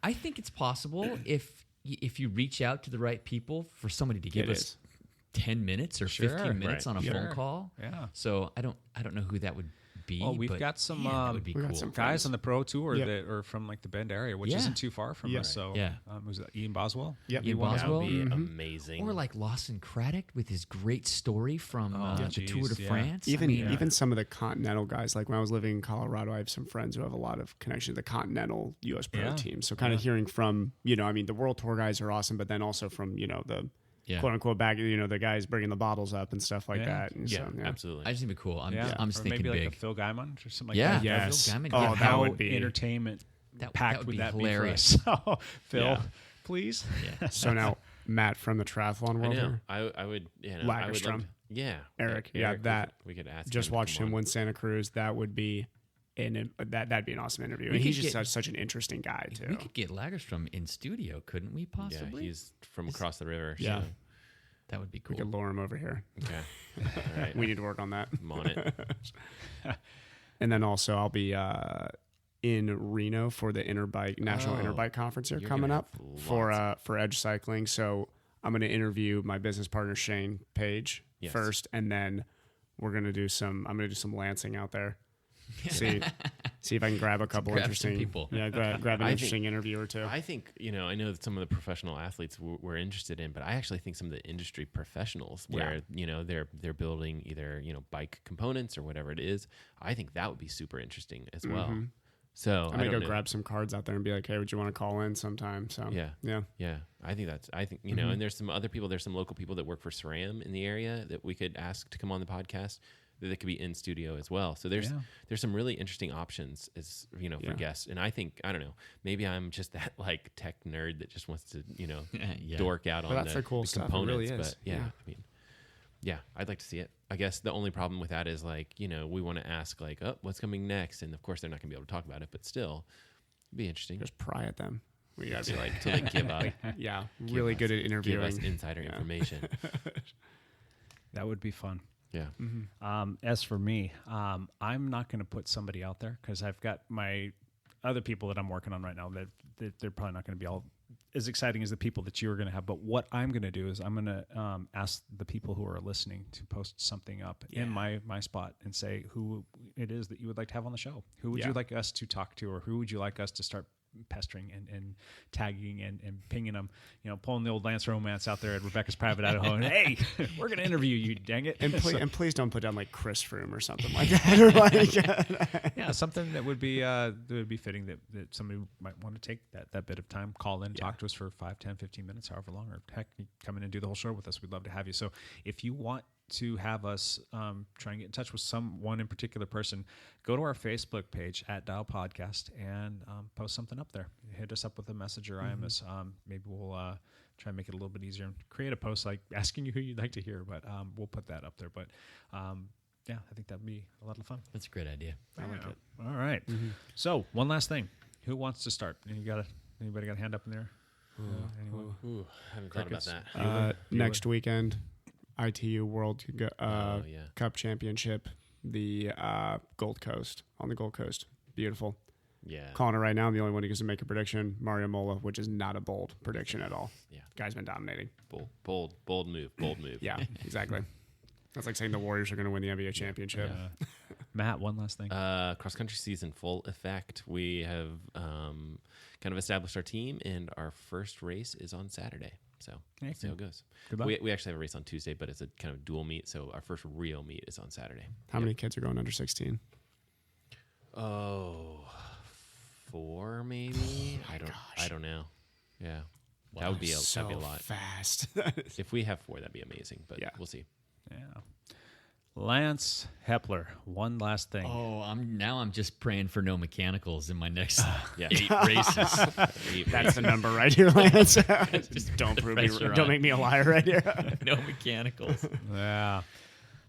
I think it's possible if you reach out to the right people for somebody to give us 10 minutes or 15 minutes on a phone call. Yeah. So I don't know who that would be. Well, we've but got some that would be we got cool. some guys on the pro tour Yep. that are from like the Bend area, which Yeah. isn't too far from us. So was that Ian Boswell? Yep. Ian That Boswell. would be amazing. Or like Lawson Craddock with his great story from the geez, Tour de yeah. France. Even some of the Continental guys, like when I was living in Colorado, I have some friends who have a lot of connection to the Continental U.S. Pro Yeah. team. So kind of hearing from, the World Tour guys are awesome, but then also from, the quote unquote back, the guys bringing the bottles up and stuff like that. And so, absolutely. I just think it'd be cool. I'm Yeah. just Or thinking maybe big. like a Phil Gaimon or something like Yeah. that. Yes. Phil Gaimon, Oh, yeah. that How would be entertainment That packed would would be that hilarious. be for us? So, Phil, Yeah. please. So now Matt from the triathlon I world know. here, I would. I would love Lagerstrom. yeah. Eric, Eric, that we could ask. just him to watched come him on. win Santa Cruz. That would be that'd be an awesome interview. We And he's could just get- such an interesting guy too. We could get Lagerstrom in studio, couldn't we? Possibly. Yeah, he's from across the river. Yeah. So. That would be We cool. could lure him over here. Okay. All right. We need to work on that. I'm on it. And then also I'll be in Reno for the National Oh, Interbike Conference here you're coming gonna up have for Edge Cycling. So I'm going to interview my business partner Shane Page Yes. first, and then I'm going to do some lancing out there. See if I can grab a couple grab some interesting people. Yeah, grab an I interesting interview or two. I think I know that some of the professional athletes we're interested in, but I actually think some of the industry professionals, where they're building either bike components or whatever it is, I think that would be super interesting as well. So I'm gonna don't go know. grab some cards out there and be like, "Hey, would you want to call in sometime?" So Yeah. yeah. I think and there's some other people. There's some local people that work for SRAM in the area that we could ask to come on the podcast. That could be in studio as well. So there's some really interesting options as for guests. And I think I don't know, maybe I'm just that like tech nerd that just wants to dork out on that's the cool stuff. It components. really is. But I mean, I'd like to see it. I guess the only problem with that is like we want to ask like, oh, what's coming next, and of course they're not going to be able to talk about it, but still, it'd be interesting. Just pry at them. We gotta be like, to like give up, really good at give interviewing. us insider information. That would be fun. Yeah. As for me, I'm not going to put somebody out there because I've got my other people that I'm working on right now that they're probably not going to be all as exciting as the people that you are going to have. But what I'm going to do is I'm going to ask the people who are listening to post something up in my spot and say who it is that you would like to have on the show. Who would you like us to talk to, or who would you like us to start pestering and tagging and pinging them, pulling the old Lance Romance out there at Rebecca's Private Idaho and hey, we're going to interview you, dang it. And please don't put down like Chris Froome or something like that. Or like, yeah, something that would be fitting that somebody might want to take that bit of time, call in, talk to us for 5, 10, 15 minutes, however long, or heck, you come in and do the whole show with us. We'd love to have you. So if you want to have us try and get in touch with someone in particular person, go to our Facebook page at Dial Podcast and post something up there. Hit us up with a message or IMS. Maybe we'll try and make it a little bit easier and create a post like asking you who you'd like to hear, but we'll put that up there. But yeah, I think that'd be a lot of fun. That's a great idea. I like it. All right. So one last thing. Who wants to start? Anybody got a hand up in there? Anyone? Ooh, I haven't thought about Crickets? that. next weekend, ITU World Cup Championship, the Gold Coast, on the Gold Coast. Beautiful. Yeah. Calling it right now. I'm the only one who gets to make a prediction. Mario Mola, which is not a bold prediction at all. Yeah. Guy's been dominating. Bold move. Yeah, exactly. That's like saying the Warriors are going to win the NBA championship. Matt, one last thing. Cross country season full effect. We have kind of established our team, and our first race is on Saturday. So we'll see how it goes. Good luck. We actually have a race on Tuesday, but it's a kind of dual meet. So our first real meet is on Saturday. How many kids are going under 16? Oh, 4 maybe. I don't know. Yeah, that'd be a lot. Fast. If we have 4, that'd be amazing. But Yeah. we'll see. Yeah. Lance Hepler, one last thing. Oh, I'm just praying for no mechanicals in my next Yeah. 8 races. That's the number right here, Lance. Just don't prove me. pressure Don't on. make me a liar right here. No mechanicals. Yeah.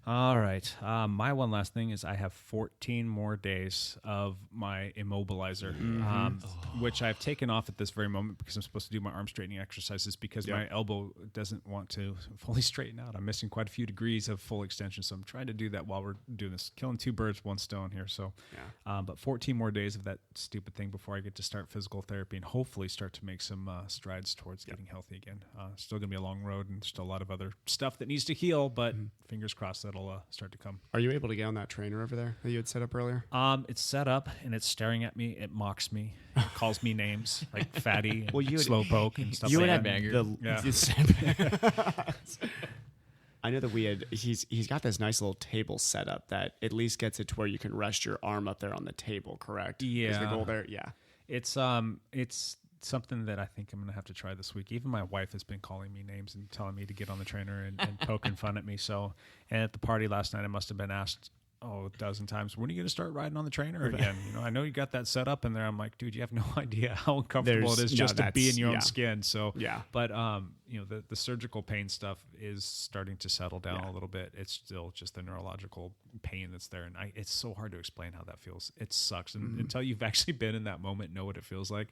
All right. My one last thing is I have 14 more days of my immobilizer, which I've taken off at this very moment because I'm supposed to do my arm straightening exercises because my elbow doesn't want to fully straighten out. I'm missing quite a few degrees of full extension, so I'm trying to do that while we're doing this. Killing 2 birds, 1 stone here. So, but 14 more days of that stupid thing before I get to start physical therapy and hopefully start to make some strides towards getting healthy again. Still going to be a long road and still a lot of other stuff that needs to heal, but fingers crossed that'll start to come. Are you able to get on that trainer over there that you had set up earlier? It's set up and it's staring at me. It mocks me. It calls me names like fatty and slowpoke and stuff You like had that. I know that he's got this nice little table set up that at least gets it to where you can rest your arm up there on the table, correct? Yeah. Is the goal there? Yeah. It's something that I think I'm going to have to try this week. Even my wife has been calling me names and telling me to get on the trainer and poking fun at me. So, and at the party last night, I must have been asked, a dozen times, when are you going to start riding on the trainer again? I know you got that set up in there. I'm like, dude, you have no idea how uncomfortable it is just to be in your own skin. So, but, the surgical pain stuff is starting to settle down a little bit. It's still just the neurological pain that's there. And it's so hard to explain how that feels. It sucks. And until you've actually been in that moment, know what it feels like.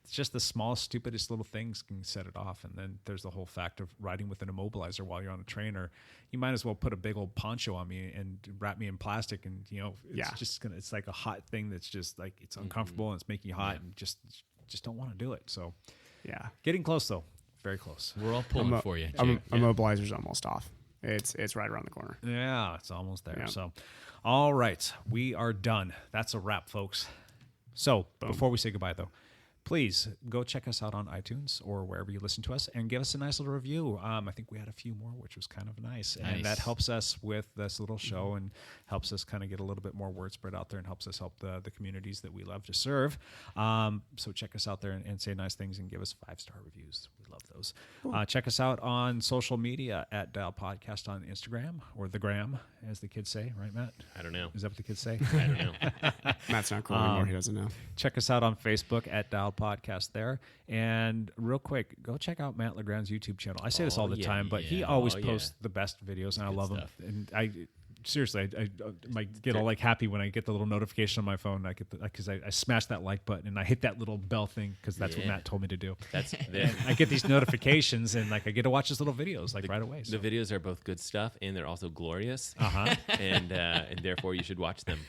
It's just the smallest, stupidest little things can set it off. And then there's the whole fact of riding with an immobilizer while you're on a trainer. You might as well put a big old poncho on me and wrap me in plastic. And, it's like a hot thing that's just like, it's uncomfortable and it's making you hot and just don't want to do it. So, getting close though. Very close. We're all pulling for you. Immobilizer's almost off. It's right around the corner. Yeah, it's almost there. Yeah. So, all right. We are done. That's a wrap, folks. So, before we say goodbye though, please go check us out on iTunes or wherever you listen to us and give us a nice little review. I think we had a few more, which was kind of nice. And that helps us with this little show and helps us kind of get a little bit more word spread out there and helps us help the communities that we love to serve. So check us out there and say nice things and give us 5-star reviews. We love those. Check us out on social media at Dial Podcast on Instagram or the Gram, as the kids say. Right, Matt? I don't know. Is that what the kids say? I don't know. Matt's not cool anymore. He doesn't know. Check us out on Facebook at Dial Podcast there. And real quick, go check out Matt Legrand's YouTube channel. I say this all the time, but he always posts the best videos, and I love him. And seriously, I might get all like happy when I get the little notification on my phone. I get because I smash that like button and I hit that little bell thing because that's what Matt told me to do. That's I get these notifications and like I get to watch his little videos like right away. So. The videos are both good stuff and they're also glorious. And therefore you should watch them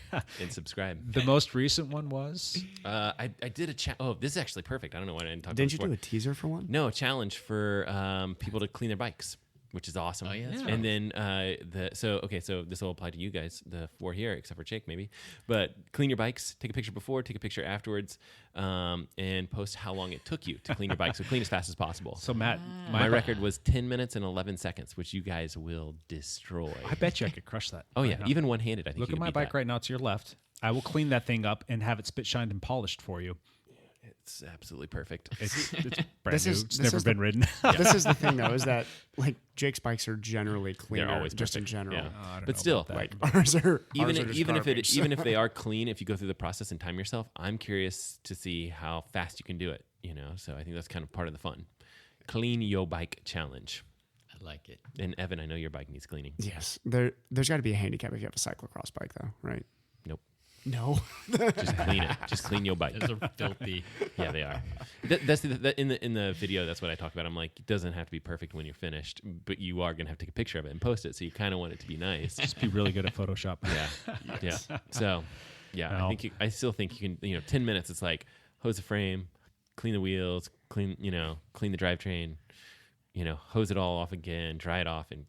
and subscribe. The most recent one was I did a oh, this is actually perfect. I don't know why I didn't talk about Didn't this you before. do a teaser for one? No, a challenge for people to clean their bikes, which is awesome. Oh, yeah, that's And then so this will apply to you guys, the 4 here, except for Jake maybe. But clean your bikes, take a picture before, take a picture afterwards, and post how long it took you to clean your bike. So clean as fast as possible. so Matt. My record was 10 minutes and 11 seconds, which you guys will destroy. I bet you I could crush that. Oh right yeah, now. even one-handed. I think. Look you at could my beat bike that. right now to your left. I will clean that thing up and have it spit shined and polished for you. It's absolutely perfect. It's brand This new. is- It's this never is the- been ridden. This is the thing, though, is that like Jake's bikes are generally cleaner, They're always just in perfect. general. Yeah. I don't know But still, about that. Like ours are even ours are just even garbage. if they are clean, if you go through the process and time yourself, I'm curious to see how fast you can do it. So I think that's kind of part of the fun. Clean your bike challenge. I like it. And Evan, I know your bike needs cleaning. Yes, there's got to be a handicap if you have a cyclocross bike, though, right? Nope. No. Just clean it. Just clean your bike. Those are filthy. Yeah, they are. That's in the video. That's what I talk about. I'm like, it doesn't have to be perfect when you're finished, but you are gonna have to take a picture of it and post it. So you kind of want it to be nice. Just be really good at Photoshop. Yeah. So, yeah, No. I still think you can. 10 minutes. It's like hose the frame, clean the wheels, clean the drivetrain. Hose it all off again, dry it off, and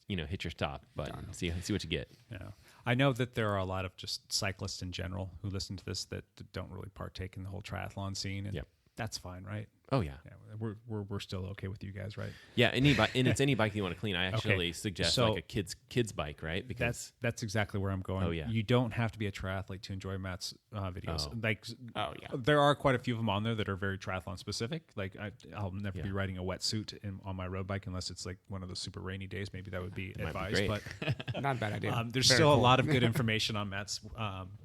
hit your stop. But see what you get. Yeah. I know that there are a lot of just cyclists in general who listen to this that don't really partake in the whole triathlon scene, and Yep. that's fine, right? Oh yeah. Yeah, we're still okay with you guys, right? Yeah, any bike, and it's any bike you want to clean. I actually Okay, suggest so like a kid's bike, right? Because That's exactly where I'm going. Oh, yeah. You don't have to be a triathlete to enjoy Matt's videos. Oh. Yeah. There are quite a few of them on there that are very triathlon specific. Like I'll never be riding a wetsuit on my road bike unless it's like one of those super rainy days. Maybe that would be might be advised. great. But Not a bad idea. there's Very still cool. a lot of good information on Matt's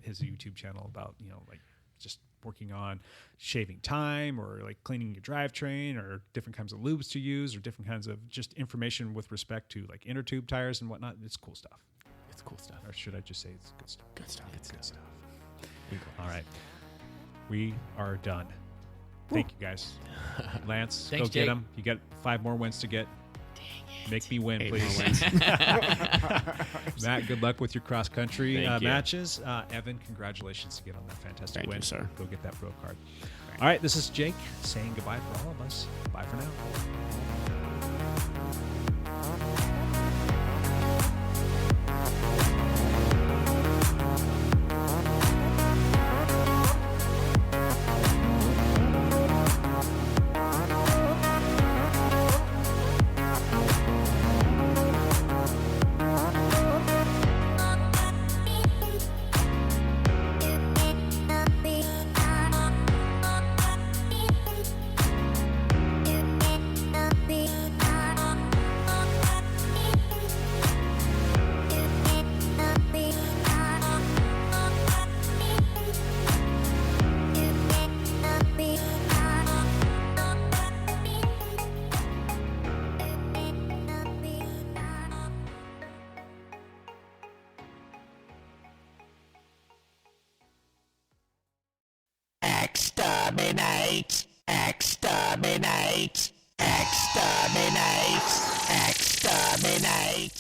his YouTube channel about like just working on shaving time or like cleaning your drivetrain or different kinds of lubes to use or different kinds of just information with respect to like inner tube tires and whatnot. It's cool stuff. it's cool stuff. Or should I just say it's good stuff? Good stuff. It's good stuff. All right. We are done. Thank you guys. Lance, Thanks, go get Jake. them. You got 5 more wins to get. Make me win, 8 more please. wins. Matt, good luck with your cross country Thank you. matches. Evan, congratulations to get on that fantastic Thank win. you, sir. Go get that pro card. All right, this is Jake saying goodbye for all of us. Bye for now. Exterminate! Exterminate! Exterminate! Exterminate!